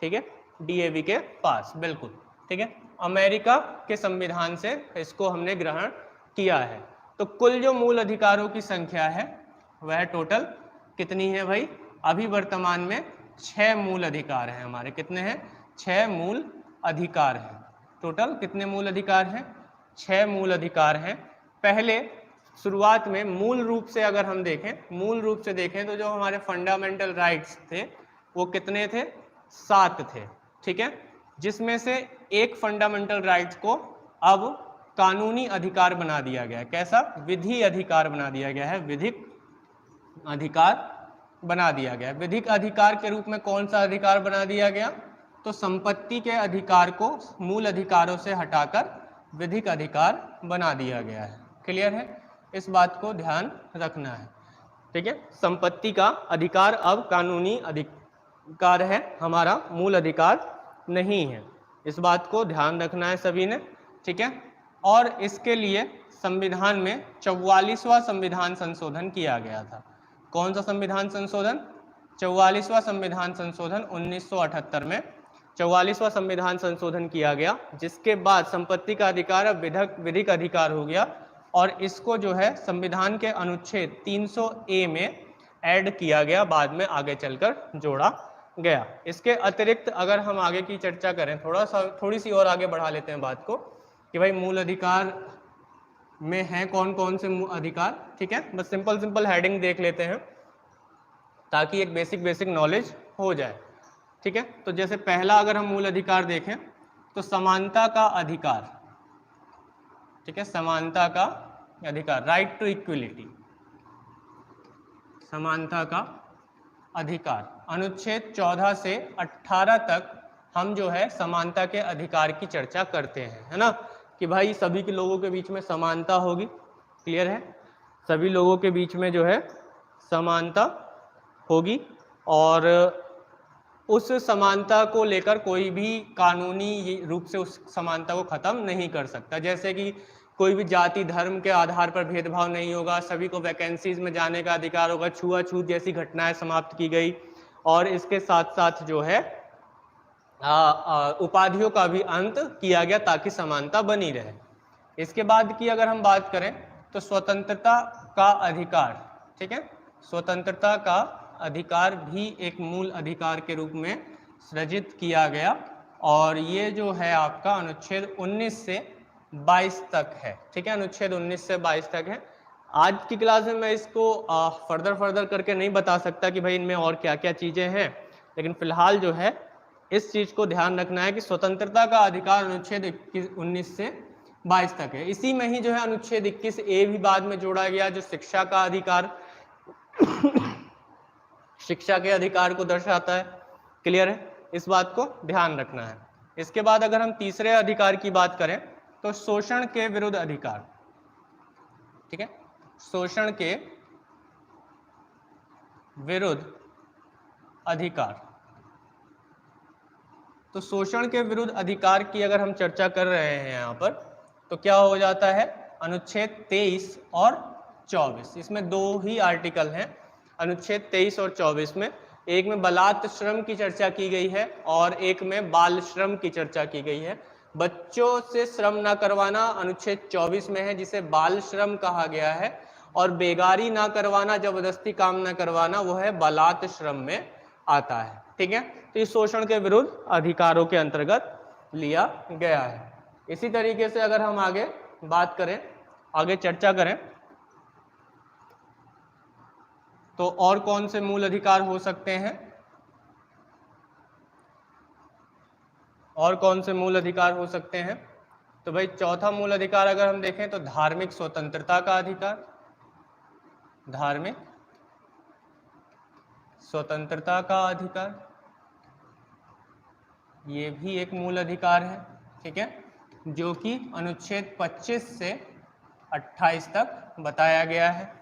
ठीक है, DAV के पास, बिल्कुल। ठीक है, अमेरिका के संविधान से इसको हमने ग्रहण किया है। तो कुल जो मूल अधिकारों की संख्या है वह टोटल कितनी है भाई? अभी वर्तमान में 6 मूल अधिकार हैं हमारे। कितने हैं? 6 मूल अधिकार हैं। टोटल कितने मूल अधिकार हैं? 6 मूल अधिकार हैं। पहले शुरुआत में मूल रूप से अगर हम देखें, मूल रूप से देखें तो जो हमारे फंडामेंटल राइट्स थे वो कितने थे? 7 थे। ठीक है, जिसमें से एक फंडामेंटल राइट्स को अब कानूनी अधिकार बना दिया गया है। कैसा? विधि अधिकार बना दिया गया है, विधिक अधिकार बना दिया गया। विधिक अधिकार के रूप में कौन सा अधिकार बना दिया गया? तो संपत्ति के अधिकार को मूल अधिकारों से हटाकर विधिक अधिकार बना दिया गया है। क्लियर है, इस बात को ध्यान रखना है। ठीक है, संपत्ति का अधिकार अब कानूनी अधिकार है, हमारा मूल अधिकार नहीं है। इस बात को ध्यान रखना है सभी ने। ठीक है, और इसके लिए संविधान में 44वां संविधान संशोधन किया गया था। कौन सा संविधान संशोधन? 44वां संविधान संशोधन 1978 में 44वां संविधान संशोधन किया गया, जिसके बाद संपत्ति का अधिकार अब विधिक अधिकार हो गया और इसको जो है संविधान के अनुच्छेद 300A में ऐड किया गया, बाद में आगे चलकर जोड़ा गया। इसके अतिरिक्त अगर हम आगे की चर्चा करें, थोड़ी सी और आगे बढ़ा लेते हैं बात को कि भाई मूल अधिकार में है कौन कौन से अधिकार। ठीक है, बस सिंपल हेडिंग देख लेते हैं ताकि एक बेसिक नॉलेज हो जाए। ठीक है, तो जैसे पहला अगर हम मूल अधिकार देखें तो समानता का अधिकार। ठीक है, समानता का अधिकार, राइट टू इक्वलिटी, समानता का अधिकार। अनुच्छेद 14 से 18 तक हम जो है समानता के अधिकार की चर्चा करते हैं, है ना, कि भाई सभी के लोगों के बीच में समानता होगी। क्लियर है, सभी लोगों के बीच में जो है समानता होगी और उस समानता को लेकर कोई भी कानूनी रूप से उस समानता को खत्म नहीं कर सकता। जैसे कि कोई भी जाति धर्म के आधार पर भेदभाव नहीं होगा, सभी को वैकेंसीज में जाने का अधिकार होगा, छुआछूत जैसी घटनाएं समाप्त की गई और इसके साथ साथ जो है उपाधियों का भी अंत किया गया ताकि समानता बनी रहे। इसके बाद की अगर हम बात करें तो स्वतंत्रता का अधिकार। ठीक है, स्वतंत्रता का अधिकार भी एक मूल अधिकार के रूप में सृजित किया गया और ये जो है आपका अनुच्छेद 19 से 22 तक है। ठीक है, अनुच्छेद 19 से 22 तक है। आज की क्लास में मैं इसको फर्दर करके नहीं बता सकता कि भाई इनमें और क्या क्या चीजें हैं, लेकिन फिलहाल जो है इस चीज को ध्यान रखना है कि स्वतंत्रता का अधिकार अनुच्छेद 19 से 22 तक है। इसी में ही जो है अनुच्छेद 21A भी बाद में जोड़ा गया, जो शिक्षा का अधिकार शिक्षा के अधिकार को दर्शाता है। क्लियर है, इस बात को ध्यान रखना है। इसके बाद अगर हम तीसरे अधिकार की बात करें तो शोषण के विरुद्ध अधिकार। ठीक है, शोषण के विरुद्ध अधिकार। तो शोषण के विरुद्ध अधिकार की अगर हम चर्चा कर रहे हैं यहाँ पर, तो क्या हो जाता है, अनुच्छेद 23 और 24, इसमें दो ही आर्टिकल हैं अनुच्छेद 23 और 24 में। एक में बलात् श्रम की चर्चा की गई है और एक में बाल श्रम की चर्चा की गई है। बच्चों से श्रम ना करवाना अनुच्छेद 24 में है, जिसे बाल श्रम कहा गया है, और बेगारी ना करवाना, जबरदस्ती काम ना करवाना, वो है बलात् श्रम में आता है। ठीक है, तो इस शोषण के विरुद्ध अधिकारों के अंतर्गत लिया गया है। इसी तरीके से अगर हम आगे बात करें, आगे चर्चा करें, तो और कौन से मूल अधिकार हो सकते हैं, और कौन से मूल अधिकार हो सकते हैं? तो भाई चौथा मूल अधिकार अगर हम देखें तो धार्मिक स्वतंत्रता का अधिकार, धार्मिक स्वतंत्रता का अधिकार, ये भी एक मूल अधिकार है। ठीक है, जो कि अनुच्छेद 25 से 28 तक बताया गया है।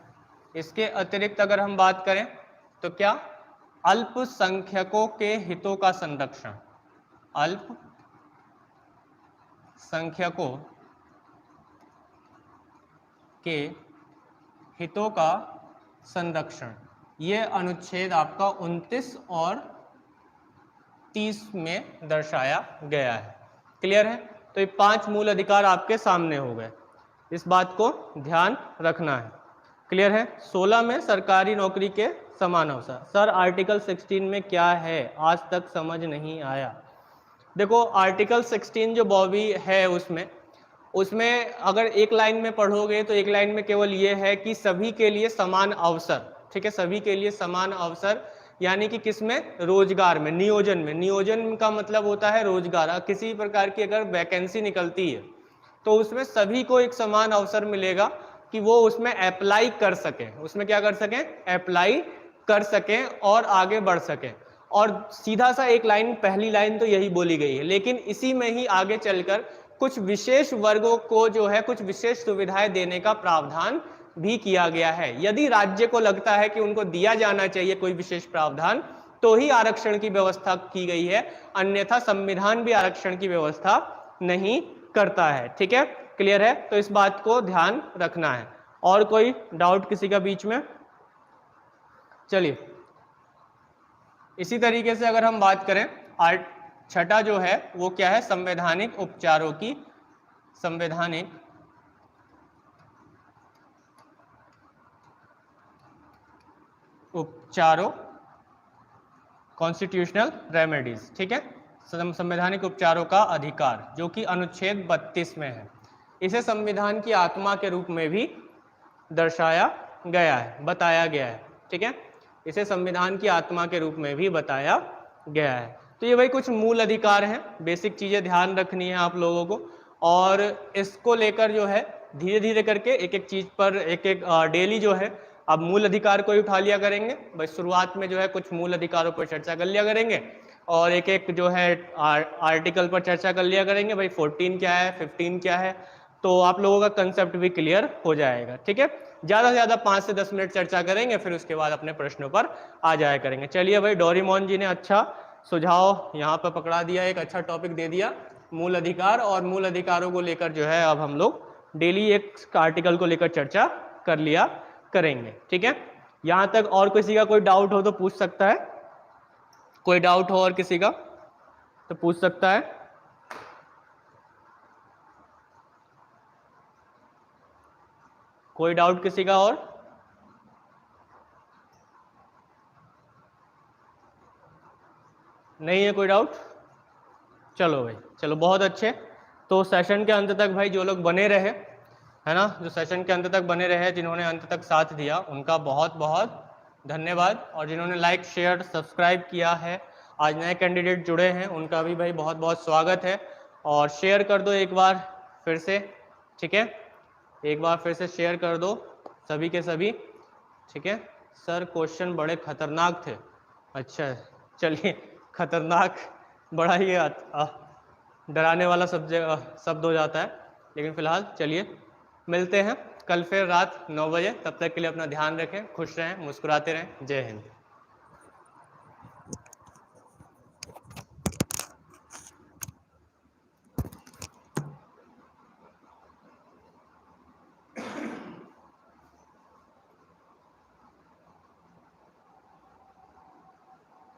इसके अतिरिक्त अगर हम बात करें तो क्या, अल्पसंख्यकों के हितों का संरक्षण, अल्पसंख्यकों के हितों का संरक्षण, ये अनुच्छेद आपका 29 और 30 में दर्शाया गया है। क्लियर है? तो ये 5 मूल अधिकार आपके सामने हो गए, इस बात को ध्यान रखना है। क्लियर है? 16 में सरकारी नौकरी के समान अवसर। सर आर्टिकल 16 में क्या है, आज तक समझ नहीं आया। देखो आर्टिकल 16 जो बॉबी है उसमें अगर एक लाइन में पढ़ोगे तो एक लाइन में केवल ये है कि सभी के लिए समान अवसर। ठीक है, सभी के लिए समान अवसर, यानी कि किसमें, रोजगार में, नियोजन में। नियोजन का मतलब होता है रोजगार। किसी प्रकार की अगर वैकेंसी निकलती है तो उसमें सभी को एक समान अवसर मिलेगा कि वो उसमें अप्लाई कर सकें, उसमें क्या कर सकें, अप्लाई कर सकें और आगे बढ़ सकें। और सीधा सा एक लाइन, पहली लाइन तो यही बोली गई है, लेकिन इसी में ही आगे चलकर कुछ विशेष वर्गों को जो है कुछ विशेष सुविधाएं देने का प्रावधान भी किया गया है। यदि राज्य को लगता है कि उनको दिया जाना चाहिए कोई विशेष प्रावधान, तो ही आरक्षण की व्यवस्था की गई है, अन्यथा संविधान भी आरक्षण की व्यवस्था नहीं करता है। ठीक है, क्लियर है? तो इस बात को ध्यान रखना है। और कोई डाउट किसी का बीच में? चलिए, इसी तरीके से अगर हम बात करें, छठा जो है वो क्या है, संवैधानिक उपचारों की, संवैधानिक उपचारों, कॉन्स्टिट्यूशनल रेमेडीज। ठीक है, संवैधानिक उपचारों का अधिकार, जो कि अनुच्छेद 32 में है। इसे संविधान की आत्मा के रूप में भी दर्शाया गया है, बताया गया है। ठीक है, इसे संविधान की आत्मा के रूप में भी बताया गया है। तो ये भाई कुछ मूल अधिकार हैं, बेसिक चीजें ध्यान रखनी है आप लोगों को, और इसको लेकर जो है धीरे धीरे करके एक एक चीज पर एक एक डेली जो है अब मूल अधिकार को ही उठा लिया करेंगे। भाई शुरुआत में जो है कुछ मूल अधिकारों पर चर्चा कर लिया करेंगे और एक एक जो है आर्टिकल पर चर्चा कर लिया करेंगे। भाई 14 क्या है, 15 क्या है, तो आप लोगों का कंसेप्ट भी क्लियर हो जाएगा। ठीक है, ज़्यादा से ज़्यादा 5 से 10 मिनट चर्चा करेंगे, फिर उसके बाद अपने प्रश्नों पर आ जाया करेंगे। चलिए भाई, डोरेमोन जी ने अच्छा सुझाव यहाँ पर पकड़ा दिया, एक अच्छा टॉपिक दे दिया, मूल अधिकार। और मूल अधिकारों को लेकर जो है अब हम लोग डेली एक आर्टिकल को लेकर चर्चा कर लिया करेंगे। ठीक है, यहाँ तक और किसी का कोई डाउट हो तो पूछ सकता है। कोई डाउट हो और किसी का तो पूछ सकता है। कोई डाउट किसी का और? नहीं है कोई डाउट? चलो भाई, चलो बहुत अच्छे। तो सेशन के अंत तक भाई जो लोग बने रहे, है ना, जो सेशन के अंत तक बने रहे, जिन्होंने अंत तक साथ दिया, उनका बहुत बहुत धन्यवाद। और जिन्होंने लाइक, शेयर, सब्सक्राइब किया है, आज नए कैंडिडेट जुड़े हैं, उनका भी भाई बहुत बहुत स्वागत है। और शेयर कर दो एक बार फिर से। ठीक है, एक बार फिर से शेयर कर दो सभी के सभी। ठीक है, सर क्वेश्चन बड़े खतरनाक थे। अच्छा चलिए, खतरनाक बड़ा ही डराने वाला शब्द हो जाता है, लेकिन फिलहाल चलिए मिलते हैं कल फिर रात 9 बजे। तब तक के लिए अपना ध्यान रखें, खुश रहें, मुस्कुराते रहें। जय हिंद।